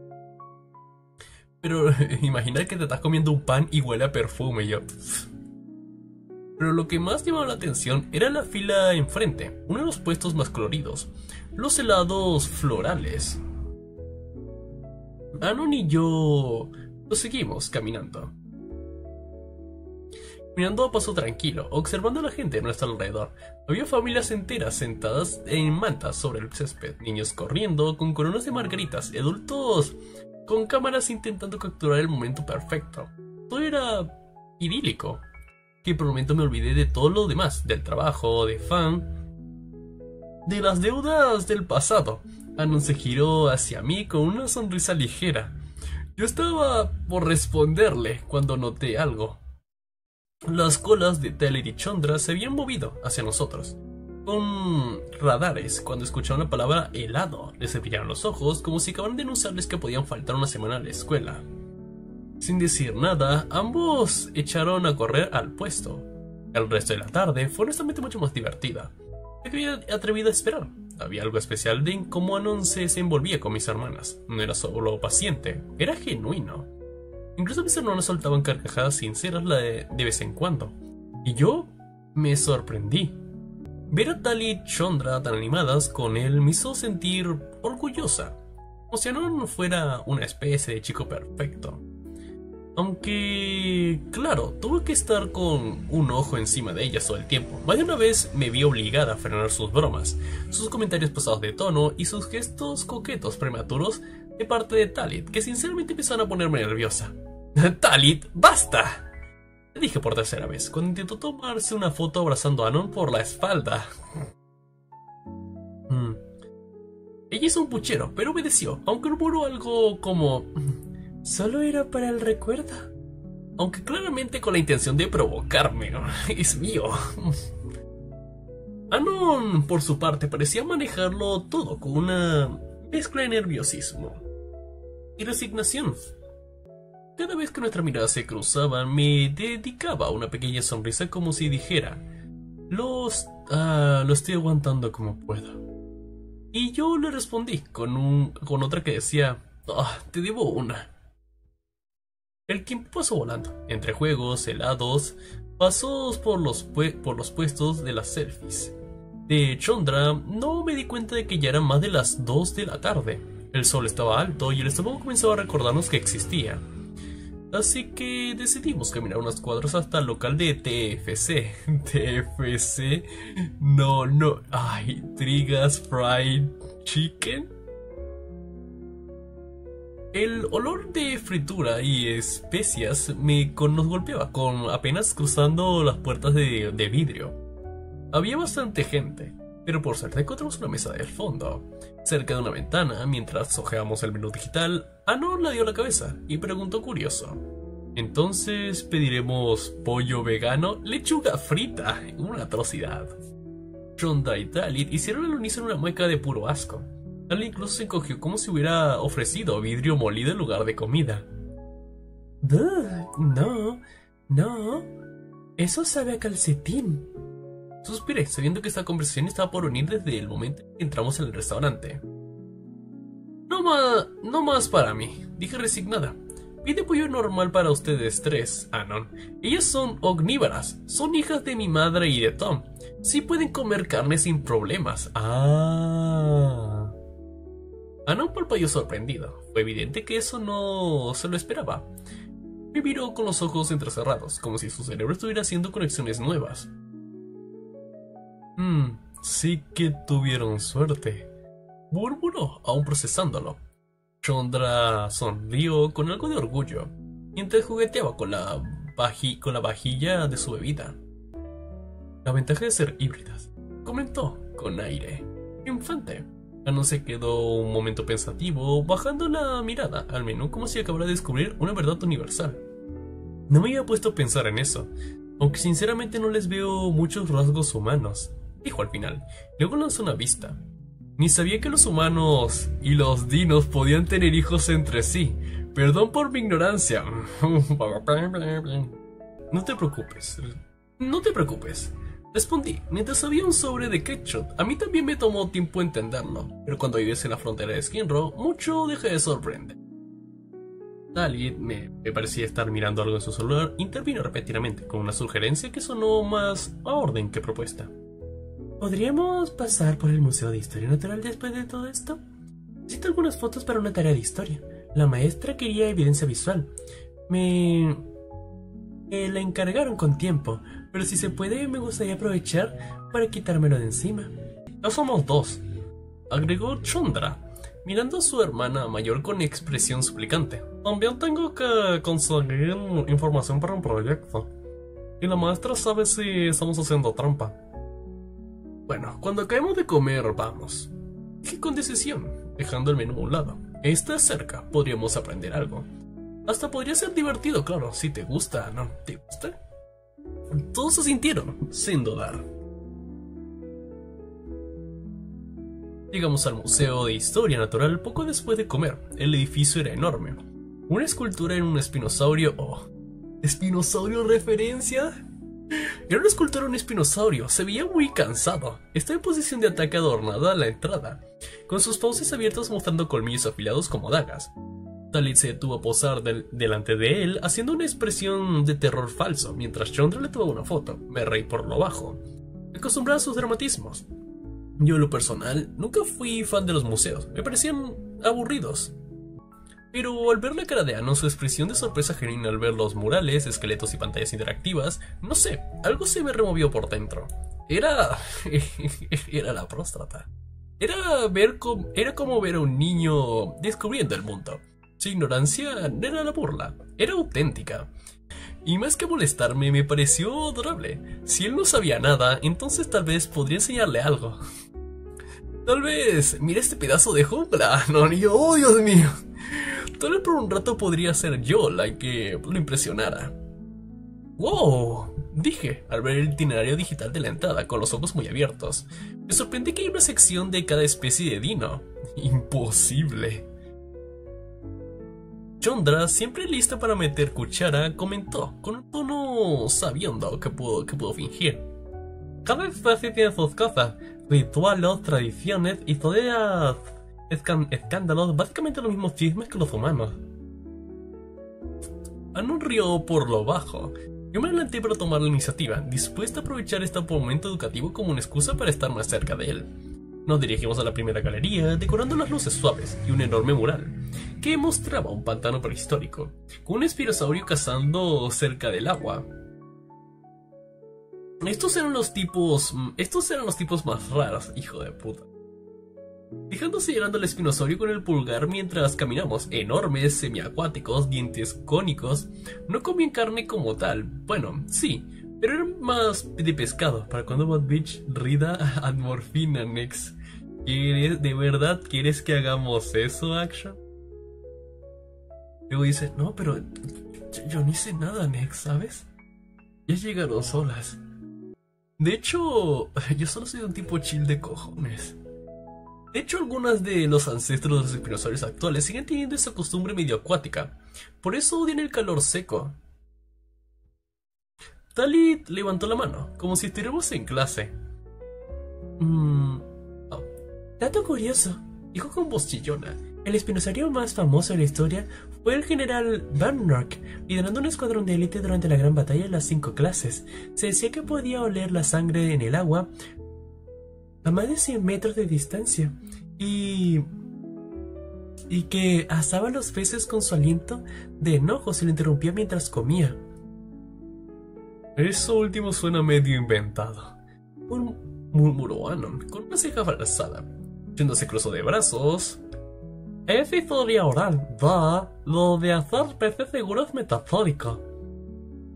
Pero imagina que te estás comiendo un pan y huele a perfume y yo... Pero lo que más llamaba la atención era la fila enfrente, uno de los puestos más coloridos, los helados florales. Anon y yo lo seguimos caminando. Caminando a paso tranquilo, observando a la gente a nuestro alrededor. Había familias enteras sentadas en mantas sobre el césped, niños corriendo con coronas de margaritas y adultos con cámaras intentando capturar el momento perfecto. Todo era idílico, que por un momento me olvidé de todo lo demás, del trabajo, de Fan, de las deudas del pasado. Anon se giró hacia mí con una sonrisa ligera. Yo estaba por responderle cuando noté algo. Las colas de Talit y Chandra se habían movido hacia nosotros, con radares. Cuando escucharon la palabra helado, les brillaron los ojos como si acabaran de anunciarles que podían faltar una semana a la escuela. Sin decir nada, ambos echaron a correr al puesto. El resto de la tarde fue honestamente mucho más divertida. Me había atrevido a esperar. Había algo especial de cómo Anon se envolvía con mis hermanas. No era solo paciente, era genuino. Incluso mis hermanos soltaban carcajadas sinceras de vez en cuando. Y yo me sorprendí. Ver a Talit y Chandra tan animadas con él me hizo sentir orgullosa. Como si Anon fuera una especie de chico perfecto. Aunque, claro, tuve que estar con un ojo encima de ellas todo el tiempo. Más de una vez me vi obligada a frenar sus bromas, sus comentarios pasados de tono y sus gestos coquetos prematuros de parte de Talit, que sinceramente empezaron a ponerme nerviosa. ¡Talit, basta!, le dije por tercera vez, cuando intentó tomarse una foto abrazando a Anon por la espalda. Ella hizo un puchero, pero obedeció, aunque murmuró algo como... solo era para el recuerdo. Aunque claramente con la intención de provocarme. Es mío. Anon, por su parte, parecía manejarlo todo con una mezcla de nerviosismo y resignación. Cada vez que nuestras miradas se cruzaban, me dedicaba una pequeña sonrisa como si dijera: lo estoy aguantando como puedo. Y yo le respondí con otra que decía: te debo una. El tiempo pasó volando, entre juegos, helados, pasos por los puestos de las selfies. De Chandra no me di cuenta de que ya eran más de las 2 de la tarde. El sol estaba alto y el estómago comenzaba a recordarnos que existía. Así que decidimos caminar unas cuadras hasta el local de TFC. TFC... No... Ay, Trigas Fried Chicken. El olor de fritura y especias nos golpeaba con apenas cruzando las puertas de vidrio. Había bastante gente, pero por suerte encontramos una mesa del fondo, cerca de una ventana. Mientras hojeábamos el menú digital, Anon la dio la cabeza y preguntó curioso: ¿entonces pediremos pollo vegano? Lechuga frita, una atrocidad. Chandra y Talit hicieron al unísono una mueca de puro asco. Talit incluso se encogió como si hubiera ofrecido vidrio molido en lugar de comida. No, eso sabe a calcetín. Suspiré, sabiendo que esta conversación estaba por unir desde el momento en que entramos en el restaurante. No más para mí, dije resignada. Pide pollo normal para ustedes tres, Anon. Ellas son omnívoras, son hijas de mi madre y de Tom. Sí pueden comer carne sin problemas. Anon parpadeó sorprendido. Fue evidente que eso no se lo esperaba. Me miró con los ojos entrecerrados, como si su cerebro estuviera haciendo conexiones nuevas. Sí que tuvieron suerte, murmuró, aún procesándolo. Chandra sonrió con algo de orgullo, mientras jugueteaba con la vajilla de su bebida. La ventaja de ser híbridas, comentó con aire infante. Anon se quedó un momento pensativo, bajando la mirada al menú como si acabara de descubrir una verdad universal. No me había puesto a pensar en eso, aunque sinceramente no les veo muchos rasgos humanos, dijo al final. Luego lanzó una vista. Ni sabía que los humanos y los dinos podían tener hijos entre sí. Perdón por mi ignorancia. No te preocupes, respondí, mientras había un sobre de ketchup. A mí también me tomó tiempo entenderlo, pero cuando vives en la frontera de Skinrow, mucho deja de sorprender. Talit me parecía estar mirando algo en su celular, intervino repentinamente con una sugerencia que sonó más a orden que propuesta. ¿Podríamos pasar por el Museo de Historia Natural después de todo esto? Necesito algunas fotos para una tarea de historia. La maestra quería evidencia visual. Me la encargaron con tiempo, pero si se puede me gustaría aprovechar para quitármelo de encima. No somos dos, agregó Chandra, mirando a su hermana mayor con expresión suplicante. También tengo que conseguir información para un proyecto. Y la maestra sabe si estamos haciendo trampa. Bueno, cuando acabemos de comer, vamos. Dije con decisión, dejando el menú a un lado. Está cerca, podríamos aprender algo. Hasta podría ser divertido, claro, si te gusta, ¿no? ¿Te gusta? Todos se sintieron, sin dudar. Llegamos al Museo de Historia Natural poco después de comer. El edificio era enorme. Una escultura en un espinosaurio... ¡Oh! ¿Espinosaurio referencia? Era una escultura de un espinosaurio. Se veía muy cansado. Estaba en posición de ataque adornada a la entrada, con sus fauces abiertos mostrando colmillos afilados como dagas. Talit se detuvo a posar delante de él, haciendo una expresión de terror falso, mientras Chandra le tomaba una foto. Me reí por lo bajo, acostumbrado a sus dramatismos. Yo, en lo personal, nunca fui fan de los museos, me parecían aburridos. Pero al ver la cara de Ano, su expresión de sorpresa genuina al ver los murales, esqueletos y pantallas interactivas, no sé, algo se me removió por dentro. Era la próstata. Era como ver a un niño descubriendo el mundo. Su ignorancia no era la burla, era auténtica. Y más que molestarme, me pareció adorable. Si él no sabía nada, entonces tal vez podría enseñarle algo. Tal vez, mira este pedazo de jungla. No, ni yo, oh Dios mío. Tal vez por un rato podría ser yo la que lo impresionara. ¡Wow! Dije, al ver el itinerario digital de la entrada, con los ojos muy abiertos. Me sorprendí que hay una sección de cada especie de dino. Imposible. Chandra, siempre lista para meter cuchara, comentó, con un tono sabiendo que pudo fingir. Cada especie tiene sus cosas, rituales, tradiciones y todavía escándalos, básicamente los mismos chismes que los humanos. Ano rió por lo bajo. Yo me adelanté para tomar la iniciativa, dispuesta a aprovechar este momento educativo como una excusa para estar más cerca de él. Nos dirigimos a la primera galería, decorando las luces suaves y un enorme mural, que mostraba un pantano prehistórico, con un espinosaurio cazando cerca del agua. Estos eran los tipos más raros, hijo de puta. Fijándose llegando al espinosaurio con el pulgar mientras caminamos, enormes, semiacuáticos, dientes cónicos, no comían carne como tal, bueno, sí, pero eran más de pescado. Para cuando Bad Bitch rida a morfina, Nex. ¿De verdad quieres que hagamos eso, Action? Luego dice, no, pero yo no hice nada, Nex, ¿sabes? Ya llegaron solas. De hecho, yo solo soy un tipo chill de cojones. De hecho, algunos de los ancestros de los espinosaurios actuales siguen teniendo esa costumbre medio acuática. Por eso odian el calor seco. Talit levantó la mano, como si estuviéramos en clase. Dato curioso, dijo con voz chillona. El espinosaurio más famoso de la historia fue el general Barnock, liderando un escuadrón de élite durante la gran batalla de las 5 clases. Se decía que podía oler la sangre en el agua a más de 100 metros de distancia y que asaba los peces con su aliento de enojo si lo interrumpía mientras comía. Eso último suena medio inventado, murmuró Anon con una ceja alzada. Yendo se cruzó de brazos. Es historia oral, lo de hacer peces seguro es metafórico.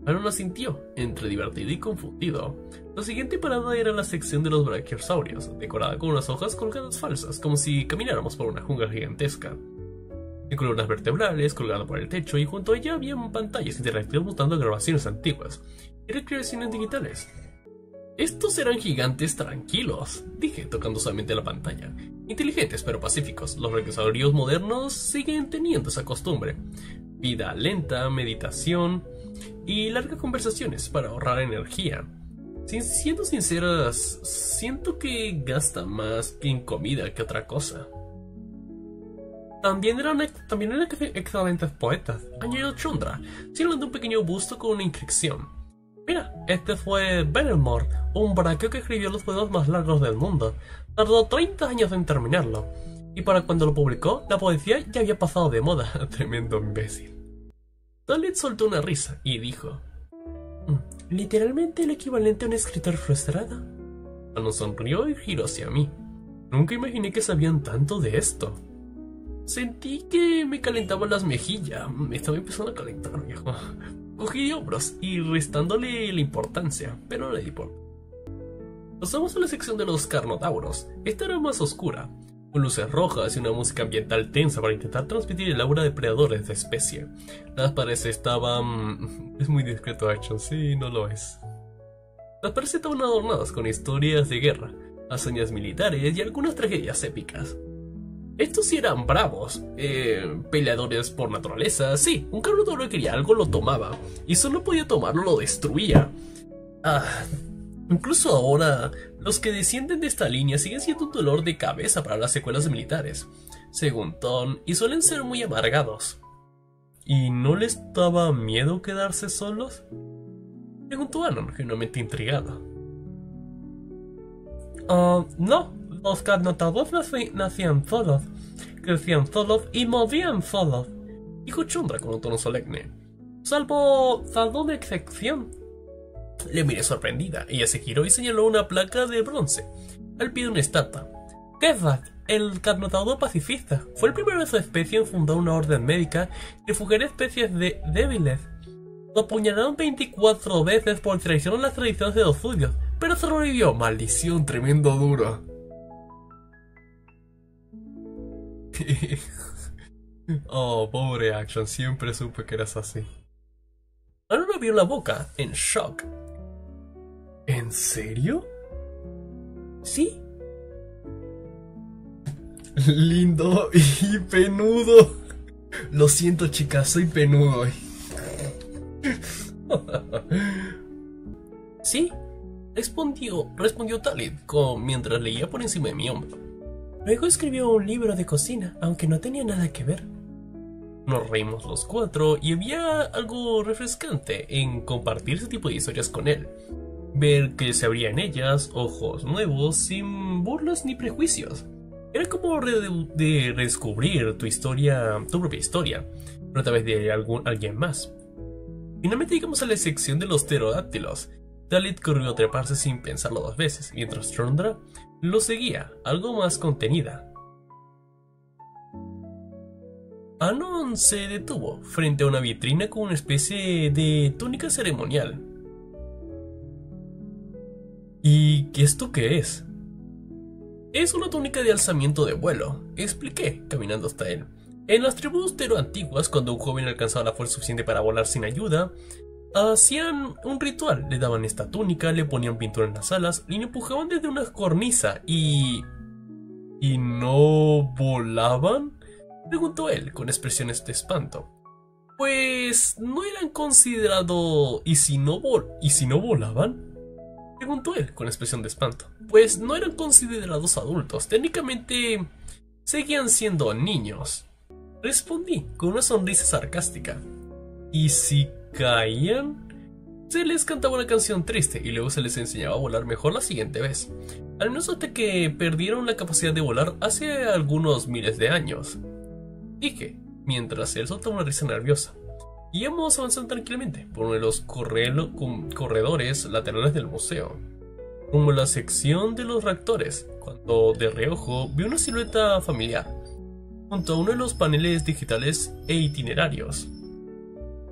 Anon asintió, entre divertido y confundido. La siguiente parada era la sección de los brachiosaurios, decorada con unas hojas colgadas falsas, como si camináramos por una jungla gigantesca. De columnas vertebrales colgada por el techo, y junto a ella había pantallas interactivas mostrando grabaciones antiguas y recreaciones digitales. Estos eran gigantes tranquilos, dije, tocando suavemente la pantalla. Inteligentes pero pacíficos, los brachiosaurios modernos siguen teniendo esa costumbre. Vida lenta, meditación y largas conversaciones para ahorrar energía. Siendo sinceras, siento que gasta más en comida que otra cosa. También eran excelentes poetas, añadió Chundra, señalando un pequeño busto con una inscripción. Mira, este fue Belmore, un braqueo que escribió los poemas más largos del mundo. Tardó 30 años en terminarlo. Y para cuando lo publicó, la poesía ya había pasado de moda. Tremendo imbécil. Dalit soltó una risa y dijo: ¿literalmente el equivalente a un escritor frustrado? Anon sonrió y giró hacia mí. Nunca imaginé que sabían tanto de esto. Sentí que me calentaban las mejillas. Me estaba empezando a calentar, viejo. Cogí de hombros y restándole la importancia, pero no le di por. Pasamos a la sección de los carnotauros. Esta era más oscura, con luces rojas y una música ambiental tensa para intentar transmitir el aura de predadores de especie. Las paredes estaban... Es muy discreto, Action, sí, no lo es. Las paredes estaban adornadas con historias de guerra, hazañas militares y algunas tragedias épicas. Estos sí eran bravos, peleadores por naturaleza. Sí, un carnotauro que quería algo lo tomaba, y solo podía tomarlo lo destruía. Incluso ahora, los que descienden de esta línea siguen siendo un dolor de cabeza para las secuelas de militares, según Ton, y suelen ser muy amargados. ¿Y no les daba miedo quedarse solos?, preguntó Anon, genuinamente intrigado. No, los carnotauros nacían solos, crecían solos y morían solos, dijo Chundra con un tono solemne. Salvo una excepción. Le miré sorprendida. Ella se giró y señaló una placa de bronce al pie de una estatua. Kevak, el carnotauro pacifista, fue el primero de su especie en fundar una orden médica y refugiar especies débiles. Lo apuñalaron 24 veces por traición a las tradiciones de los suyos, pero sobrevivió. Maldición, tremendo duro. Oh, pobre Action, siempre supe que eras así. Anon abrió la boca, en shock. ¿En serio? Sí. Lindo y penudo. Lo siento, chicas, soy penudo. Sí, respondió Dalit mientras leía por encima de mi hombro. Luego escribió un libro de cocina, aunque no tenía nada que ver. Nos reímos los cuatro y había algo refrescante en compartir ese tipo de historias con él. Ver que se abrían en ellas ojos nuevos sin burlas ni prejuicios. Era como redescubrir tu propia historia, pero a través de alguien más. Finalmente llegamos a la sección de los pterodáctilos. Dalit corrió a treparse sin pensarlo 2 veces, mientras Chundra lo seguía, algo más contenida. Anon se detuvo frente a una vitrina con una especie de túnica ceremonial. ¿Y esto qué es? Es una túnica de alzamiento de vuelo, expliqué, caminando hasta él. En las tribus antiguas, cuando un joven alcanzaba la fuerza suficiente para volar sin ayuda, hacían un ritual. Le daban esta túnica, le ponían pintura en las alas y le empujaban desde una cornisa y... ¿Y no volaban?, preguntó él con expresiones de espanto. Pues no eran considerados... ¿Y si no volaban?, preguntó él con expresión de espanto. Pues no eran considerados adultos, técnicamente seguían siendo niños, respondí con una sonrisa sarcástica. ¿Y si caían? Se les cantaba una canción triste y luego se les enseñaba a volar mejor la siguiente vez, al menos hasta que perdieron la capacidad de volar hace algunos miles de años, dije, mientras él soltaba una risa nerviosa. Íbamos avanzando tranquilamente por uno de los corredores laterales del museo, como la sección de los reactores, cuando de reojo vi una silueta familiar junto a uno de los paneles digitales e itinerarios.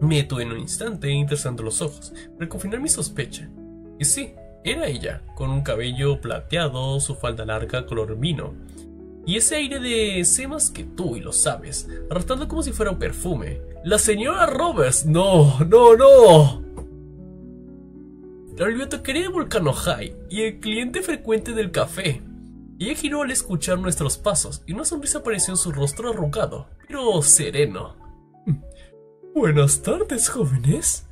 Me detuve en un instante interesando los ojos para confirmar mi sospecha. Y sí, era ella, con un cabello plateado, su falda larga color vino, y ese aire de sé más que tú y lo sabes, arrastrando como si fuera un perfume. ¡La señora Roberts! ¡No, no, no! La bibliotecaria de Volcano High y el cliente frecuente del café. Ella giró al escuchar nuestros pasos y una sonrisa apareció en su rostro arrugado, pero sereno. Buenas tardes, jóvenes,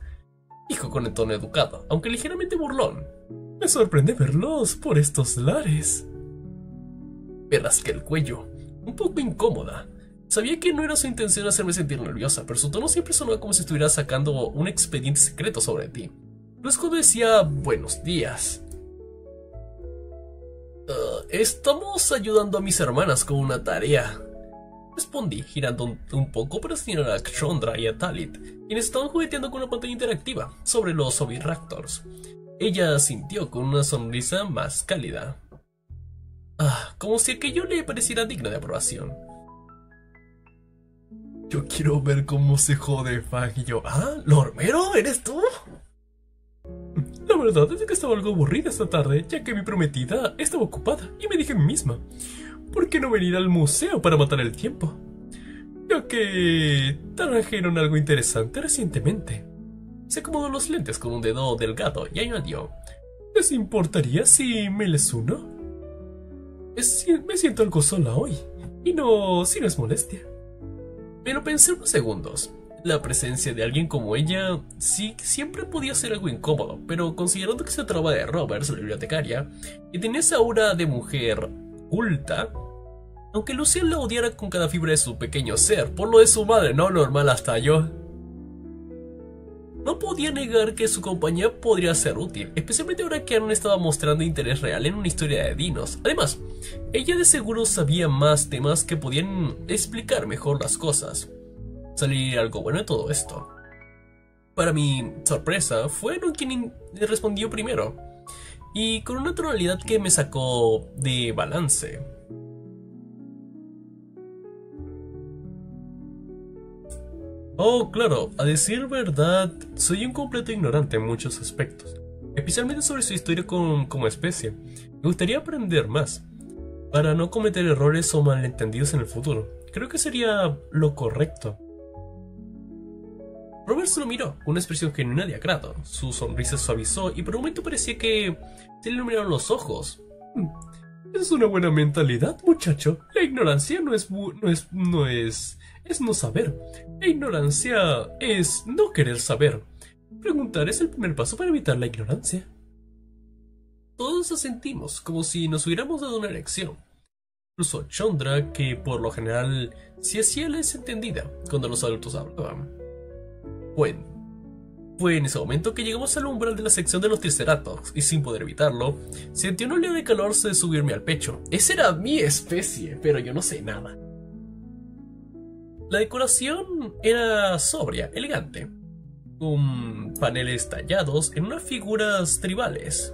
dijo con el tono educado, aunque ligeramente burlón. Me sorprende verlos por estos lares. Me rasqué el cuello, un poco incómoda. Sabía que no era su intención hacerme sentir nerviosa, pero su tono siempre sonaba como si estuviera sacando un expediente secreto sobre ti. Luego cuando decía buenos días. Estamos ayudando a mis hermanas con una tarea. Respondí, girando un poco para señalar a Chandra y a Talit, quienes estaban jugueteando con una pantalla interactiva sobre los Oviraptors. Ella sintió con una sonrisa más cálida. Como si aquello le pareciera digno de aprobación. Yo quiero ver cómo se jode Fang. Y yo, ¿Lormero? ¿Eres tú? La verdad es que estaba algo aburrida esta tarde, ya que mi prometida estaba ocupada, y me dije a mí misma, ¿por qué no venir al museo para matar el tiempo? Ya que trajeron algo interesante recientemente. Se acomodó los lentes con un dedo delgado y añadió, ¿les importaría si me les uno? Me siento algo sola hoy, y si no es molestia. Me lo pensé unos segundos. La presencia de alguien como ella sí siempre podía ser algo incómodo, pero considerando que se trataba de Roberts, la bibliotecaria, y tenía esa aura de mujer culta, aunque Lucien la odiara con cada fibra de su pequeño ser, por lo de su madre, no normal hasta yo. No podía negar que su compañía podría ser útil, especialmente ahora que Aaron estaba mostrando interés real en una historia de dinos. Además, ella de seguro sabía más temas que podían explicar mejor las cosas. Salir algo bueno de todo esto. Para mi sorpresa, fue Aaron quien respondió primero, y con una tonalidad que me sacó de balance. Claro, a decir verdad, soy un completo ignorante en muchos aspectos, especialmente sobre su historia como especie. Me gustaría aprender más, para no cometer errores o malentendidos en el futuro. Creo que sería lo correcto. Robert se lo miró, con una expresión genuina de agrado. Su sonrisa suavizó y por un momento parecía que se le iluminaron los ojos. Es una buena mentalidad, muchacho. La ignorancia es no saber. La ignorancia es no querer saber. Preguntar es el primer paso para evitar la ignorancia. Todos asentimos, como si nos hubiéramos dado una lección. Incluso Chandra, que por lo general se hacía la desentendida cuando los adultos hablaban. Fue en ese momento que llegamos al umbral de la sección de los Triceratops, y sin poder evitarlo, sentí una oleada de calor subirme al pecho. Esa era mi especie, pero yo no sé nada. La decoración era sobria, elegante, con paneles tallados en unas figuras tribales.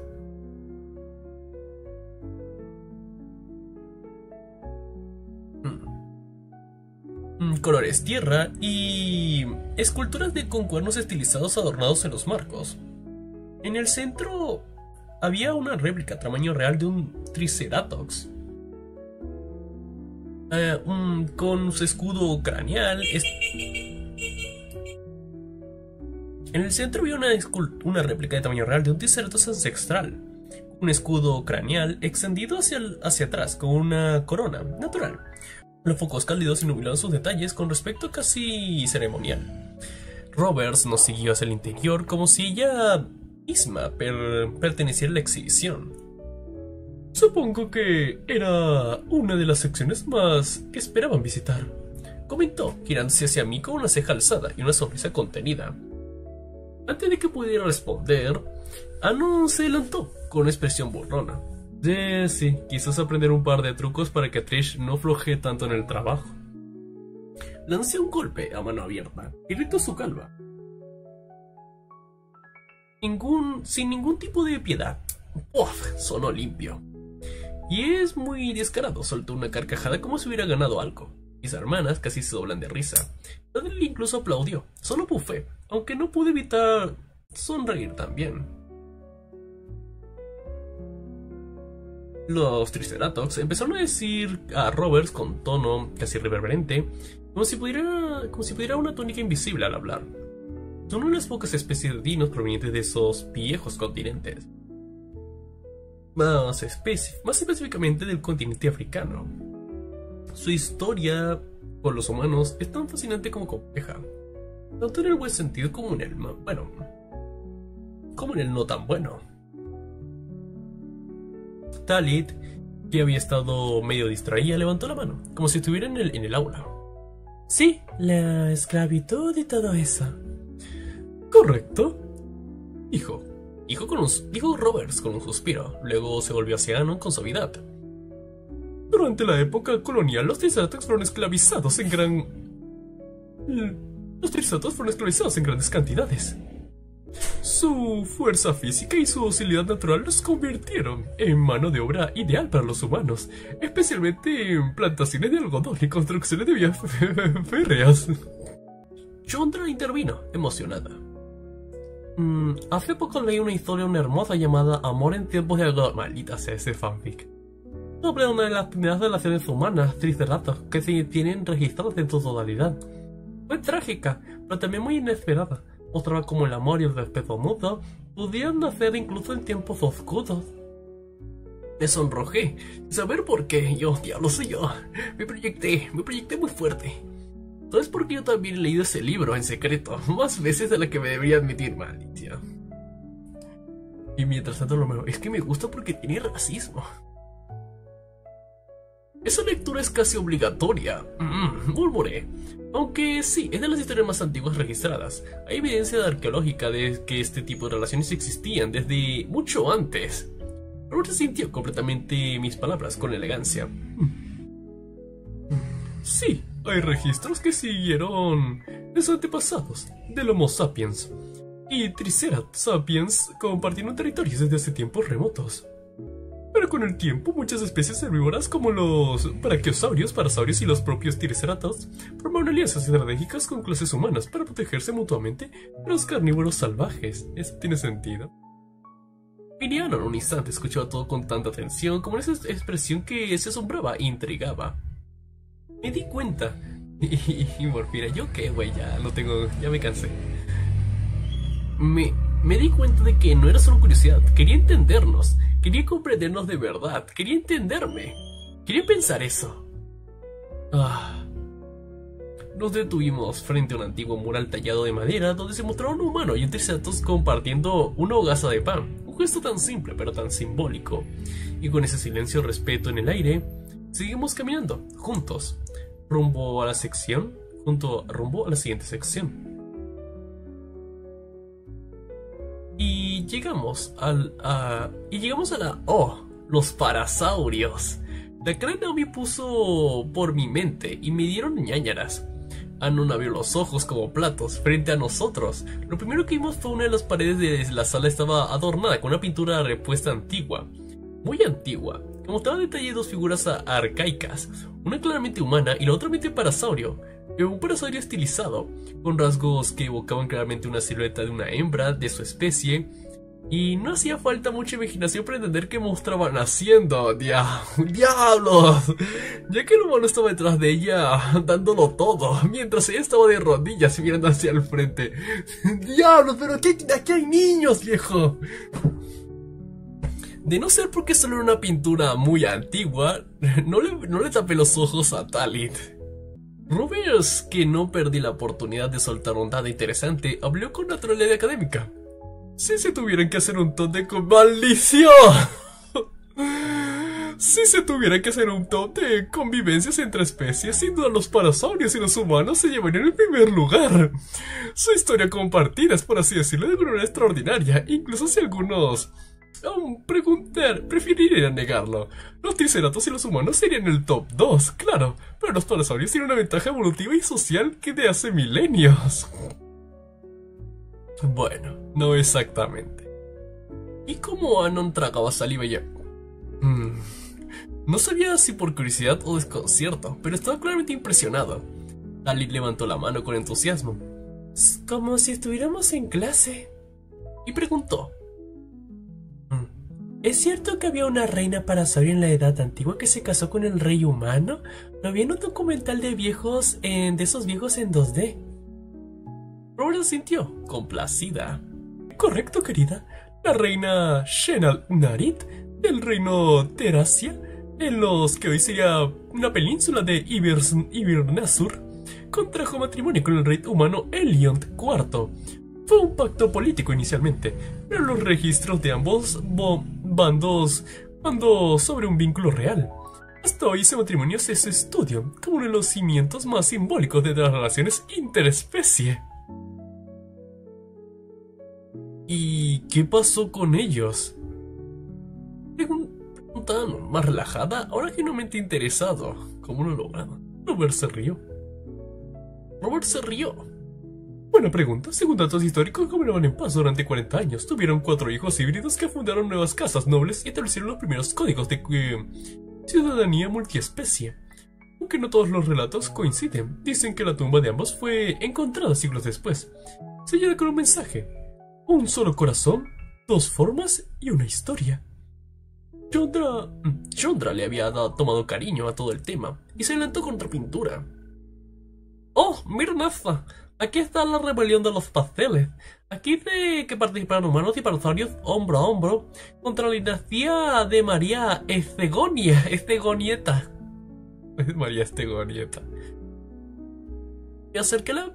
Colores tierra y esculturas con cuernos estilizados adornados en los marcos. En el centro había una réplica a tamaño real de un Triceratops, con su escudo craneal. En el centro había una réplica de tamaño real de un Triceratops ancestral, un escudo craneal extendido hacia atrás con una corona natural. Los focos cálidos iluminaban sus detalles con respecto casi ceremonial. Roberts nos siguió hacia el interior como si ella misma perteneciera a la exhibición. Supongo que era una de las secciones más que esperaban visitar, comentó, girándose hacia mí con una ceja alzada y una sonrisa contenida. Antes de que pudiera responder, Aaron se adelantó con una expresión burlona. Sí, quizás aprender un par de trucos para que Trish no flojee tanto en el trabajo. Lancé un golpe a mano abierta, irritó su calva. Sin ningún tipo de piedad. ¡Uf! Sonó limpio. Y es muy descarado, soltó una carcajada como si hubiera ganado algo. Mis hermanas casi se doblan de risa. Dudley incluso aplaudió. Solo bufé, aunque no pude evitar sonreír también. Los Triceratops empezaron a decir a Roberts con tono casi reverberante, como si pudiera una túnica invisible al hablar. Son unas pocas especies de dinos provenientes de esos viejos continentes. Más específicamente del continente africano. Su historia con los humanos es tan fascinante como compleja, tanto en el buen sentido como en el como en el no tan bueno. Talit, que había estado medio distraída, levantó la mano, como si estuviera en el aula. Sí, la esclavitud y todo eso. ¿Correcto? Dijo Roberts con un suspiro. Luego se volvió hacia Anon con suavidad. Durante la época colonial, los Triceratops fueron esclavizados en grandes cantidades. Su fuerza física y su docilidad natural los convirtieron en mano de obra ideal para los humanos, especialmente en plantaciones de algodón y construcciones de vías férreas. Chandra intervino, emocionada. Hace poco leí una historia hermosa llamada Amor en tiempos de algodón. Maldita sea ese fanfic. Sobre una de las primeras relaciones humanas, Triceratops, que se tienen registradas en su totalidad. Fue trágica, pero también muy inesperada. Mostraba cómo el amor y el respeto mutuo podían nacer incluso en tiempos oscuros. Me sonrojé, sin saber por qué. Diablo soy yo. Me proyecté muy fuerte. ¿Sabes por qué yo también he leído ese libro en secreto? Más veces de la que me debería admitir, maldición. Y mientras tanto lo mejor es que me gusta porque tiene racismo. Esa lectura es casi obligatoria, murmuré. Aunque sí, es de las historias más antiguas registradas. Hay evidencia arqueológica de que este tipo de relaciones existían desde mucho antes. Robert sintió completamente mis palabras con elegancia. Sí, hay registros que siguieron los antepasados del Homo sapiens. Y Triceratops sapiens compartieron territorios desde hace tiempos remotos. Pero con el tiempo, muchas especies herbívoras como los brachiosaurios, parasaurios y los propios triceratops formaron alianzas estratégicas con clases humanas para protegerse mutuamente de los carnívoros salvajes. ¿Eso tiene sentido? Viriano en un instante escuchaba todo con tanta atención como esa expresión que se asombraba e intrigaba. Me di cuenta. Y Morfina, ¿yo qué, güey? Ya me cansé. Me di cuenta de que no era solo curiosidad, quería entendernos. Quería comprendernos de verdad, quería entenderme. Quería pensar eso. Nos detuvimos frente a un antiguo mural tallado de madera donde se mostraba un humano y un triceratops compartiendo una hogaza de pan. Un gesto tan simple pero tan simbólico. Y con ese silencio y respeto en el aire, seguimos caminando, juntos, rumbo a la siguiente sección. Y llegamos a los parasaurios. La cara Naomi puso por mi mente y me dieron ñáñaras. Anon abrió los ojos como platos frente a nosotros. Lo primero que vimos fue una de las paredes de la sala estaba adornada con una pintura repuesta antigua, muy antigua, que mostraba detalle de dos figuras arcaicas, una claramente humana y la otra mente parasaurio. Un parasaurio estilizado, con rasgos que evocaban claramente una silueta de una hembra de su especie, y no hacía falta mucha imaginación para entender qué mostraban haciendo. ¡Diablos! Ya que el humano estaba detrás de ella, dándolo todo, mientras ella estaba de rodillas mirando hacia el frente. ¡Diablos! ¿Pero aquí hay niños, viejo? De no ser porque solo era una pintura muy antigua, no le tapé los ojos a Talit. Roberts, que no perdí la oportunidad de soltar un dado interesante, habló con naturalidad académica. Si se tuvieran que hacer un top de ¡maldición! Si se tuviera que hacer un top de convivencias entre especies, sin duda los parasaurios y los humanos se llevarían el primer lugar. Su historia compartida es, por así decirlo, de manera extraordinaria, incluso si algunos aún preferirían negarlo. Los triceratops y los humanos serían el top 2, claro, pero los parasaurios tienen una ventaja evolutiva y social que de hace milenios. Bueno, no exactamente. ¿Y cómo Anon tragaba saliva ya? No sabía si por curiosidad o desconcierto, pero estaba claramente impresionado. Talit levantó la mano con entusiasmo. Como si estuviéramos en clase. Y preguntó. ¿Es cierto que había una reina parasaurio en la edad antigua que se casó con el rey humano? Lo vi en un documental de esos viejos en 2D. Robert sintió, complacida. Correcto, querida. La reina Shenal Narit del reino Teracia, en los que hoy sería una península de Ibirnasur, contrajo matrimonio con el rey humano Eliont IV. Fue un pacto político inicialmente, pero los registros de ambos bandos sobre un vínculo real. Hasta hoy ese matrimonio se estudia como uno de los cimientos más simbólicos de las relaciones interespecie. ¿Y qué pasó con ellos? Pregunta más relajada, ahora genuinamente interesado. ¿Cómo lo lograron? Robert se rió. Buena pregunta. Según datos históricos, gobernaban en paz durante 40 años. Tuvieron 4 hijos híbridos que fundaron nuevas casas nobles y establecieron los primeros códigos de ciudadanía multiespecie. Aunque no todos los relatos coinciden, dicen que la tumba de ambos fue encontrada siglos después, sellada con un mensaje: un solo corazón, 2 formas y una historia. Chandra le había tomado cariño a todo el tema y se adelantó con otra pintura. ¡Oh, mira, Nafa! Aquí está la rebelión de los pasteles. Aquí dice que participaron humanos y dinosaurios hombro a hombro contra la dinastía de María Estegonieta. María Estegonieta. Me acerqué a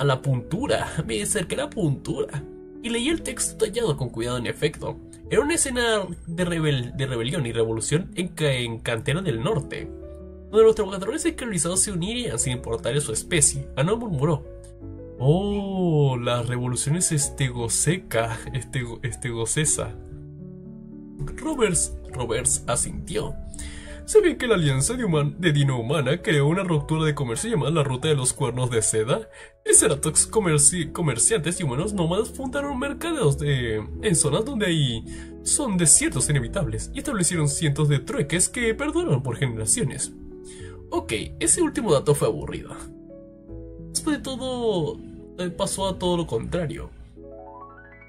la puntura. Me acerqué a la puntura y leí el texto tallado con cuidado. En efecto, era una escena de rebelión y revolución en Cantera del Norte, donde los trabajadores esclavizados se unirían sin importar su especie. Ano murmuró: oh, las revoluciones estegocesa. Roberts asintió. ¿Sabían que la alianza de Dino Humana creó una ruptura de comercio llamada la Ruta de los Cuernos de Seda? Triceratops comerciantes y humanos nómadas fundaron mercados en zonas donde son desiertos inevitables y establecieron cientos de trueques que perduraron por generaciones. Ok, ese último dato fue aburrido. Después de todo, pasó a todo lo contrario.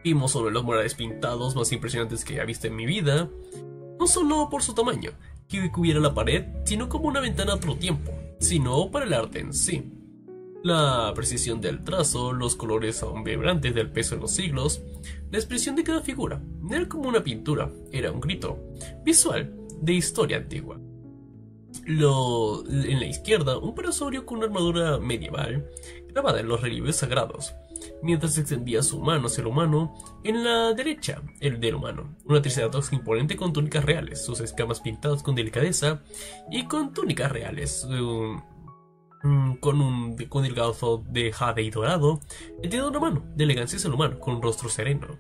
Vimos sobre los murales pintados más impresionantes que he visto en mi vida, no solo por su tamaño, que cubriera la pared, sino como una ventana a otro tiempo, sino para el arte en sí. La precisión del trazo, los colores aún vibrantes del peso en los siglos, la expresión de cada figura, no era como una pintura, era un grito visual de historia antigua. En la izquierda, un parasaurio con una armadura medieval grabada en los relieves sagrados, mientras extendía su mano hacia el humano. En la derecha, el del humano, una triceratops imponente con túnicas reales, sus escamas pintadas con delicadeza y con túnicas reales, con el gazo de jade y dorado. Entiendo una mano de elegancia hacia el humano, con un rostro sereno.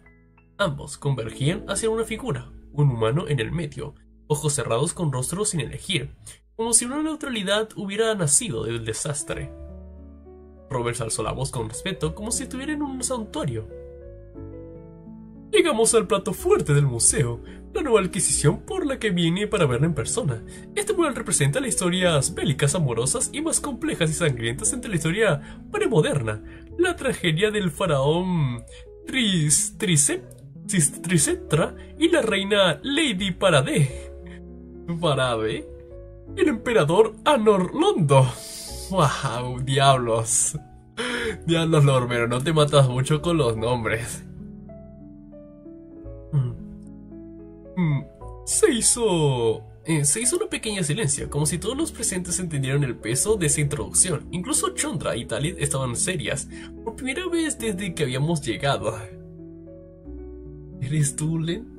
Ambos convergían hacia una figura, un humano en el medio, ojos cerrados con rostro sin elegir, como si una neutralidad hubiera nacido del desastre. Roberts alzó la voz con respeto, como si estuviera en un santuario. Llegamos al plato fuerte del museo, la nueva adquisición por la que vine para verla en persona. Este mural representa las historias bélicas amorosas y más complejas y sangrientas entre la historia premoderna, la tragedia del faraón Tricetra y la reina Lady Parade, el emperador Anorlondo. ¡Wow! ¡Diablos! Diablos, Lorbero, no te matas mucho con los nombres. Se hizo una pequeña silencio, como si todos los presentes entendieran el peso de esa introducción. Incluso Chandra y Talit estaban serias, por primera vez desde que habíamos llegado. ¿Eres tú, Len?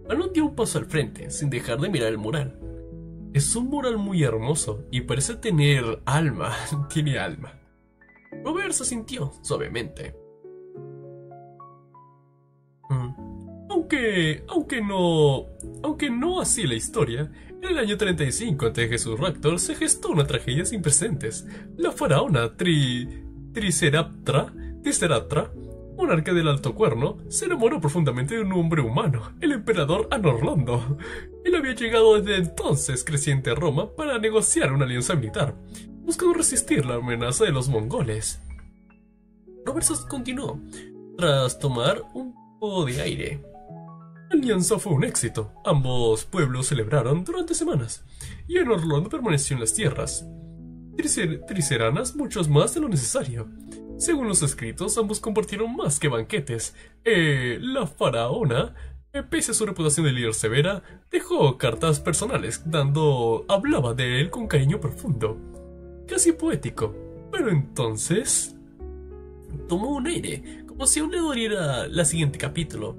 Alan dio un paso al frente, sin dejar de mirar el mural. Es un mural muy hermoso y parece tener alma. Tiene alma. Robert se sintió suavemente. Aunque no así la historia, en el año 35 a.C. Raptor se gestó una tragedia sin precedentes. La faraona Triceratra, monarca del Alto Cuerno, se enamoró profundamente de un hombre humano, el emperador Anorlondo. Él había llegado desde entonces creciente a Roma para negociar una alianza militar, buscando resistir la amenaza de los mongoles. Roberts continuó, tras tomar un poco de aire. La alianza fue un éxito. Ambos pueblos celebraron durante semanas, y Anorlondo permaneció en las tierras triceranas muchos más de lo necesario. Según los escritos, ambos compartieron más que banquetes. La faraona, pese a su reputación de líder severa, dejó cartas personales, hablaba de él con cariño profundo, casi poético. Pero entonces tomó un aire, como si aún le doliera el siguiente capítulo.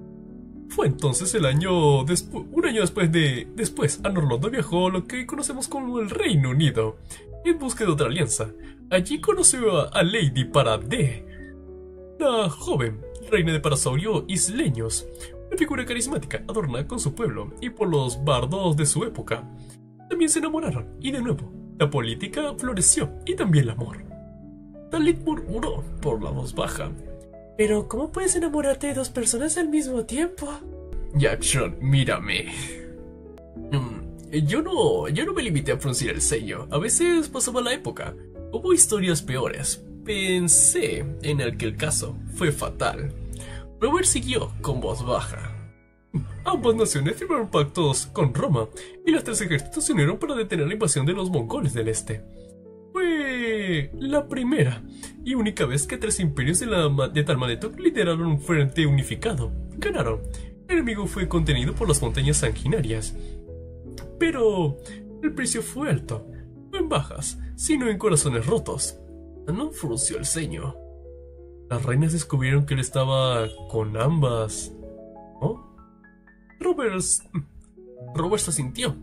Fue entonces un año después, Anor Londo viajó a lo que conocemos como el Reino Unido, en busca de otra alianza. Allí conoció a Lady Paradé, la joven reina de Parasaurio isleños, una figura carismática adornada con su pueblo y por los bardos de su época. También se enamoraron, y de nuevo, la política floreció y también el amor. Talit murmuró por la voz baja: Pero, ¿cómo puedes enamorarte de dos personas al mismo tiempo? Jackson, mírame. Yo no me limité a fruncir el ceño. A veces pasaba la época. Hubo historias peores. Pensé en aquel caso. Fue fatal. Robert siguió con voz baja. Ambas naciones firmaron pactos con Roma, y los tres ejércitos se unieron para detener la invasión de los mongoles del este. Fue la primera y única vez que tres imperios de Talmanetok lideraron un frente unificado. Ganaron. El enemigo fue contenido por las montañas sanguinarias. Pero el precio fue alto, no en bajas, sino en corazones rotos. No frunció el ceño. Las reinas descubrieron que él estaba con ambas, ¿no? Robert se sintió.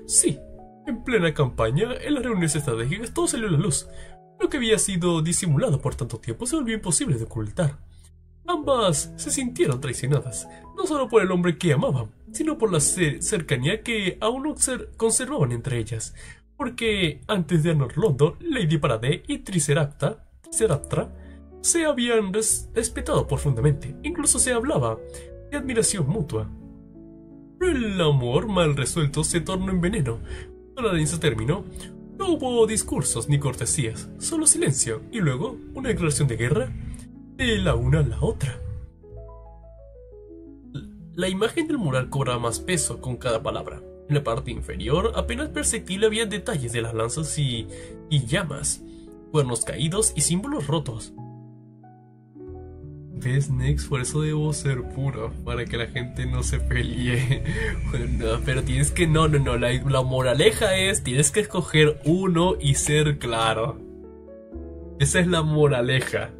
Sí, en plena campaña, en las reuniones estratégicas, todo salió a la luz. Lo que había sido disimulado por tanto tiempo se volvió imposible de ocultar. Ambas se sintieron traicionadas, no solo por el hombre que amaban, sino por la cercanía que aún conservaban entre ellas. Porque antes de Anor Londo, Lady Paradé y Triceraptra se habían respetado profundamente. Incluso se hablaba de admiración mutua. Pero el amor mal resuelto se tornó en veneno. Cuando la alianza terminó, no hubo discursos ni cortesías, solo silencio y luego una declaración de guerra de la una a la otra. La imagen del mural cobraba más peso con cada palabra. En la parte inferior, apenas perceptible, había detalles de las lanzas y llamas, cuernos caídos y símbolos rotos. ¿Ves, Nex? Por eso debo ser puro, para que la gente no se pelee. Bueno, pero tienes que... No, la moraleja es, tienes que escoger uno y ser claro. Esa es la moraleja.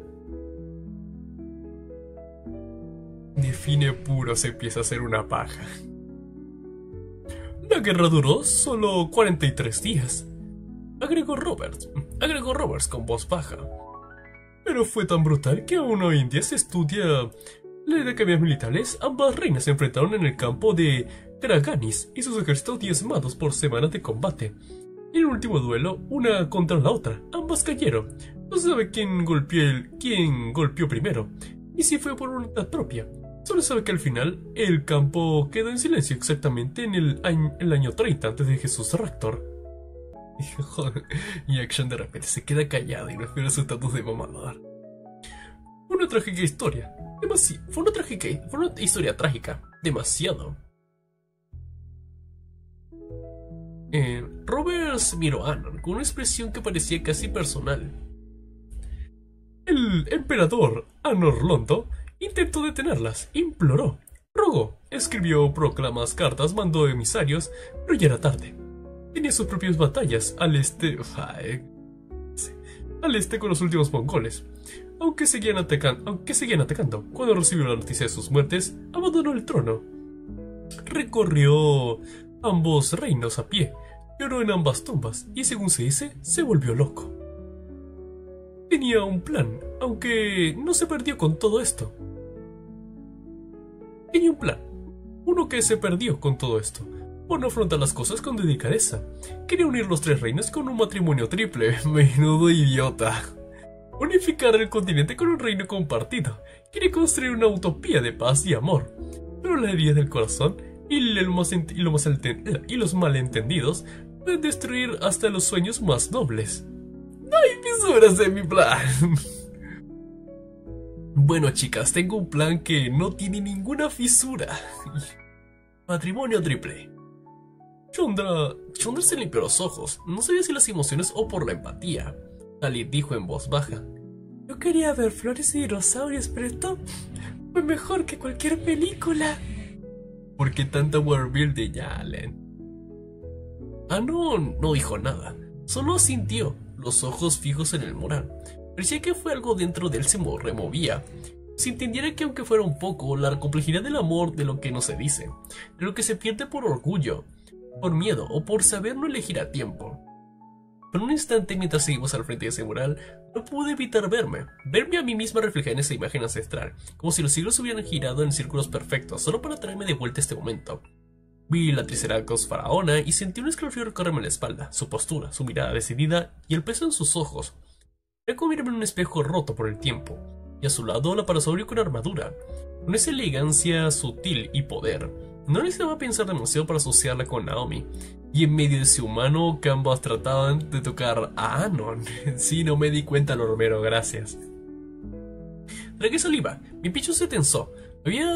Define puro, se empieza a hacer una paja. La guerra duró solo 43 días. Agregó Roberts con voz baja. Pero fue tan brutal que aún hoy en día se estudia la de academias militares. Ambas reinas se enfrentaron en el campo de Kraganis y sus ejércitos diezmados por semanas de combate. En el último duelo, una contra la otra, ambas cayeron. No se sabe quién golpeó primero, y si fue por voluntad propia. Solo se sabe que al final el campo quedó en silencio exactamente en el año 30 antes de Jesús Raptor. Y Action de repente se queda callado y no espera su estatus de mamador. Fue una trágica historia. Fue una historia trágica. Demasiado. Roberts miró a Anor con una expresión que parecía casi personal. El emperador Anor Londo intentó detenerlas, imploró, rogó, escribió proclamas, cartas, mandó emisarios, pero ya era tarde. Tenía sus propias batallas al este con los últimos mongoles. Aunque seguían atacando, cuando recibió la noticia de sus muertes, abandonó el trono. Recorrió ambos reinos a pie, lloró en ambas tumbas y, según se dice, se volvió loco. Tenía un plan, aunque no se perdió con todo esto. Tenía un plan, uno que se perdió con todo esto. Por no afrontar las cosas con delicadeza. Quería unir los tres reinos con un matrimonio triple. Menudo idiota. Unificar el continente con un reino compartido. Quería construir una utopía de paz y amor. Pero la herida del corazón y los malentendidos pueden destruir hasta los sueños más nobles. No hay fisuras en mi plan. Bueno, chicas, tengo un plan que no tiene ninguna fisura. Matrimonio triple. Chandra se limpió los ojos. No sabía si las emociones o por la empatía. Talit dijo en voz baja: Yo quería ver flores y dinosaurios, pero esto fue mejor que cualquier película. ¿Por qué tanta world building, Yalen? Anor no dijo nada. Solo sintió, los ojos fijos en el mural. Parecía que fue algo dentro de él se removía. Si entendiera que aunque fuera un poco, la complejidad del amor de lo que no se dice, de lo que se pierde por orgullo, por miedo o por saber no elegir a tiempo. Por un instante mientras seguimos al frente de ese mural, no pude evitar verme a mí misma reflejada en esa imagen ancestral, como si los siglos hubieran girado en círculos perfectos, solo para traerme de vuelta a este momento. Vi la Triceratops faraona y sentí un escalofrío recorrerme la espalda, su postura, su mirada decidida y el peso en sus ojos. Era como mirarme en un espejo roto por el tiempo, y a su lado la parasaurio con armadura, con esa elegancia sutil y poder. No necesitaba pensar demasiado para asociarla con Naomi, y en medio de ese humano que ambos trataban de tocar a Anon. Sí, no me di cuenta, Lormero, gracias. Tragué saliva, mi pecho se tensó. Había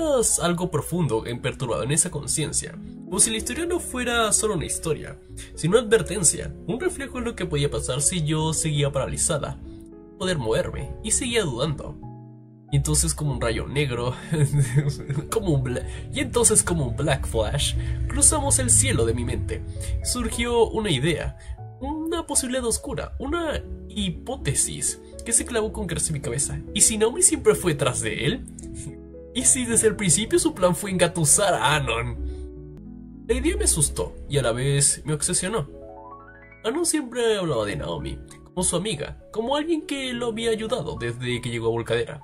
algo profundo e perturbado en esa conciencia, como si la historia no fuera solo una historia, sino una advertencia, un reflejo de lo que podía pasar si yo seguía paralizada, poder moverme, y seguía dudando. Y entonces como un rayo negro, como un Black Flash, cruzamos el cielo de mi mente. Surgió una idea, una posibilidad oscura, una hipótesis que se clavó con gracia en mi cabeza. ¿Y si Naomi siempre fue tras de él? ¿Y si desde el principio su plan fue engatusar a Anon? La idea me asustó y a la vez me obsesionó. Anon siempre hablaba de Naomi como su amiga, como alguien que lo había ayudado desde que llegó a Volcadera,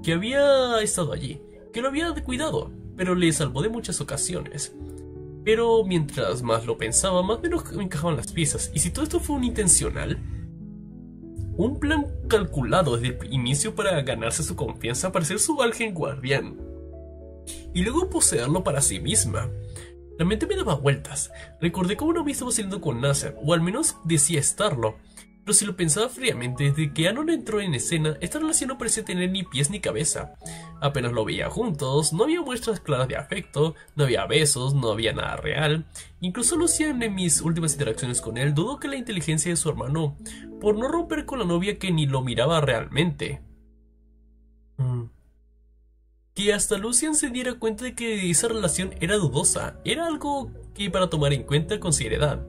que había estado allí, que lo había cuidado, pero le salvó de muchas ocasiones. Pero mientras más lo pensaba, más menos me encajaban las piezas. ¿Y si todo esto fue un intencional? Un plan calculado desde el inicio para ganarse su confianza, para ser su ángel guardián, y luego poseerlo para sí misma. La mente me daba vueltas. Recordé cómo Naomi estaba saliendo con Nasser, o al menos decía estarlo. Pero si lo pensaba fríamente, desde que Anon entró en escena, esta relación no parecía tener ni pies ni cabeza. Apenas lo veía juntos, no había muestras claras de afecto, no había besos, no había nada real. Incluso lo hacían en mis últimas interacciones con él, dudo que la inteligencia de su hermano, por no romper con la novia que ni lo miraba realmente. Que hasta Lucian se diera cuenta de que esa relación era dudosa, era algo que para tomar en cuenta con seriedad.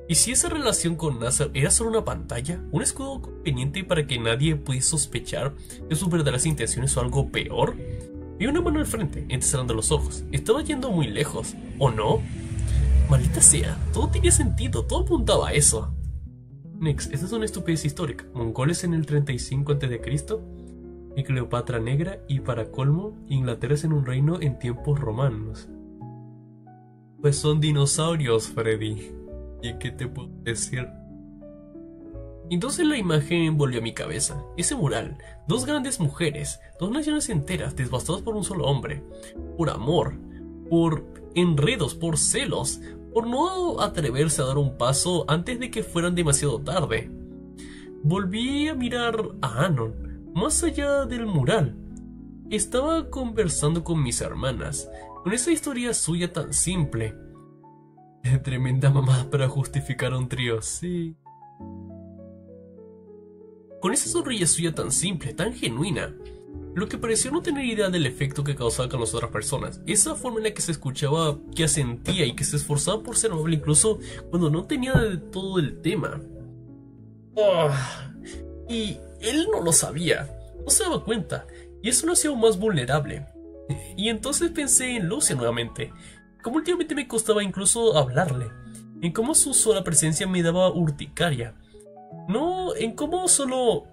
¿Y si esa relación con Nasser era solo una pantalla? ¿Un escudo conveniente para que nadie pudiese sospechar de sus verdaderas intenciones o algo peor? Vi una mano al frente, entrecerrando los ojos. Estaba yendo muy lejos, ¿o no? Maldita sea, todo tenía sentido, todo apuntaba a eso. Next, esta es una estupidez histórica. Mongoles en el 35 a.C. y Cleopatra negra, y para colmo, Inglaterra es en un reino en tiempos romanos. Pues son dinosaurios, Freddy. ¿Y qué te puedo decir? Entonces la imagen volvió a mi cabeza. Ese mural, dos grandes mujeres, dos naciones enteras devastadas por un solo hombre. Por amor, por enredos, por celos, por no atreverse a dar un paso antes de que fueran demasiado tarde. Volví a mirar a Anon, más allá del mural. Estaba conversando con mis hermanas, con esa historia suya tan simple. Tremenda mamá para justificar un trío, sí. Con esa sonrisa suya tan simple, tan genuina, lo que pareció no tener idea del efecto que causaba con las otras personas, esa forma en la que se escuchaba, que asentía y que se esforzaba por ser amable incluso cuando no tenía del todo el tema. Y él no lo sabía, no se daba cuenta, y eso lo hacía aún más vulnerable. Y entonces pensé en Lucia nuevamente. Como últimamente me costaba incluso hablarle, en cómo su sola presencia me daba urticaria, no en cómo solo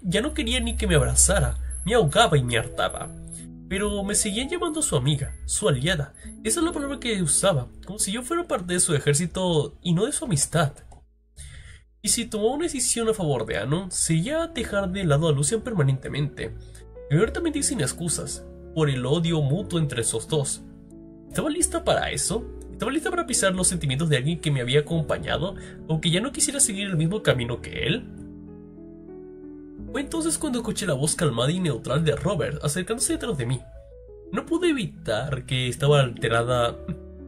ya no quería ni que me abrazara, me ahogaba y me hartaba, pero me seguían llamando su amiga, su aliada, esa es la palabra que usaba, como si yo fuera parte de su ejército y no de su amistad. Y si tomaba una decisión a favor de Anon, sería dejar de lado a Lucian permanentemente, abiertamente y sin excusas, por el odio mutuo entre esos dos. ¿Estaba lista para eso? ¿Estaba lista para pisar los sentimientos de alguien que me había acompañado, aunque ya no quisiera seguir el mismo camino que él? Fue entonces cuando escuché la voz calmada y neutral de Robert acercándose detrás de mí. No pude evitar que estaba alterada.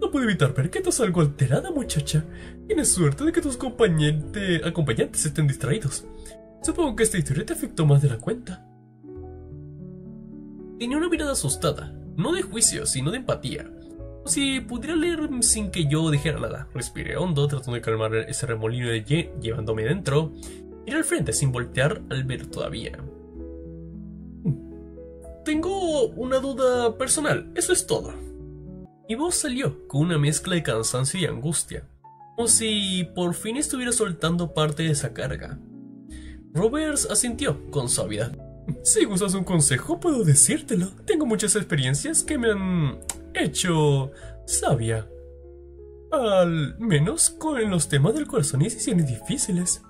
No pude evitar ver que estás algo alterada, muchacha. Tienes suerte de que tus acompañantes estén distraídos. Supongo que esta historia te afectó más de la cuenta. Tenía una mirada asustada, no de juicio, sino de empatía. Si pudiera leer sin que yo dijera nada. Respiré hondo, tratando de calmar ese remolino de llevándome dentro. Miré al frente sin voltear al ver todavía. tengo una duda personal, eso es todo. Mi voz salió con una mezcla de cansancio y angustia, como si por fin estuviera soltando parte de esa carga. Roberts asintió con suavidad. Si gustas un consejo, puedo decírtelo. Tengo muchas experiencias que me han hecho sabia. Al menos con los temas del corazón y decisiones difíciles.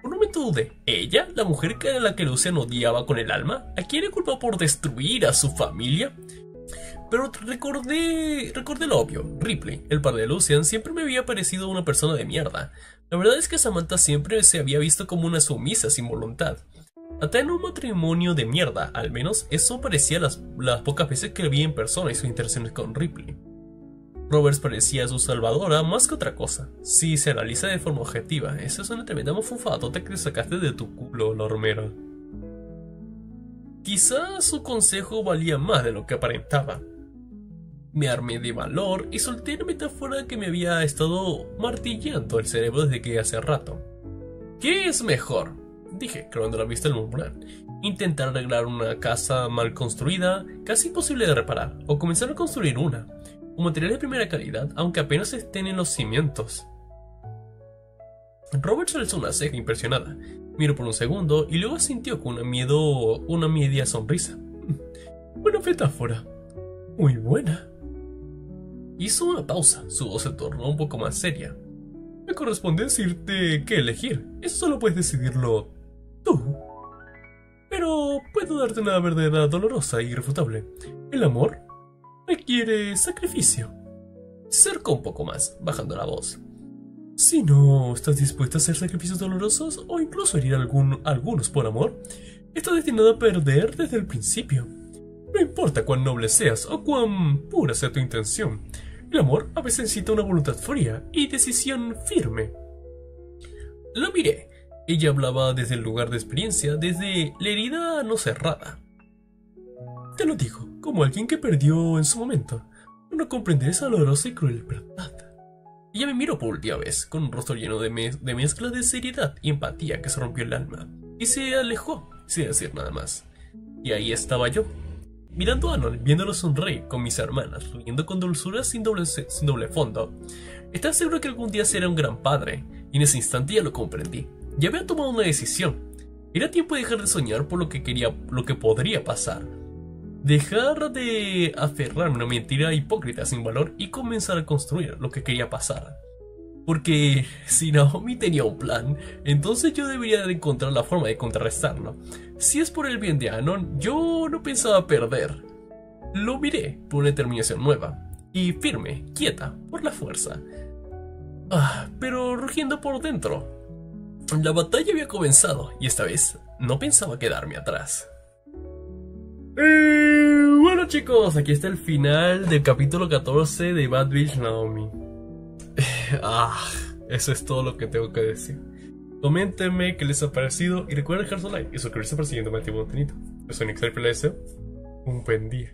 Por un momento dudé. ¿Ella, la mujer a la que Lucian odiaba con el alma? ¿A quién le culpó por destruir a su familia? Pero recordé lo obvio. Ripley, el padre de Lucian, siempre me había parecido una persona de mierda. La verdad es que Samantha siempre se había visto como una sumisa sin voluntad. Hasta en un matrimonio de mierda, al menos eso parecía las pocas veces que la vi en persona y sus interacciones con Ripley. Roberts parecía su salvadora más que otra cosa. Si se analiza de forma objetiva, esa es una tremenda mofufadota que sacaste de tu culo, Lormera. Quizás su consejo valía más de lo que aparentaba. Me armé de valor y solté la metáfora que me había estado martillando el cerebro desde que hace rato. ¿Qué es mejor?, dije, clavando la vista al murmurar. Intentar arreglar una casa mal construida, casi imposible de reparar, o comenzar a construir una, con material de primera calidad, aunque apenas estén en los cimientos. Robert alzó una ceja impresionada, miró por un segundo y luego asintió con una media sonrisa. Buena metáfora. Muy buena. Hizo una pausa, su voz se tornó un poco más seria. Me corresponde decirte qué elegir, eso solo puedes decidirlo tú. Pero puedo darte una verdad dolorosa e irrefutable. El amor requiere sacrificio. Se acercó un poco más, bajando la voz. Si no estás dispuesta a hacer sacrificios dolorosos o incluso herir a algunos por amor, estás destinado a perder desde el principio. No importa cuán noble seas o cuán pura sea tu intención, el amor a veces necesita una voluntad fría y decisión firme. La miré. Ella hablaba desde el lugar de experiencia, desde la herida no cerrada. Te lo digo, como alguien que perdió en su momento. No comprenderé esa dolorosa y cruel verdad. Ella me miró por última vez, con un rostro lleno de mezcla de seriedad y empatía que se rompió el alma, y se alejó, sin decir nada más. Y ahí estaba yo, mirando a Arnold, viéndolo sonreír con mis hermanas, riendo con dulzura sin doble fondo. Estaba seguro que algún día será un gran padre, y en ese instante ya lo comprendí. Ya había tomado una decisión. Era tiempo de dejar de soñar por lo que podría pasar. Dejar de aferrarme a una mentira hipócrita sin valor y comenzar a construir lo que quería pasar. Porque si Naomi tenía un plan, entonces yo debería de encontrar la forma de contrarrestarlo. Si es por el bien de Anon, yo no pensaba perder. Lo miré por una determinación nueva, y firme, quieta, por la fuerza. Pero rugiendo por dentro. La batalla había comenzado, y esta vez no pensaba quedarme atrás. Bueno chicos, aquí está el final del capítulo 14 de Bad Bitch Naomi. Eso es todo lo que tengo que decir. Coméntenme qué les ha parecido y recuerden dejar su like y suscribirse para el siguiente contenido. Yo soy Nick, les deseo un buen día.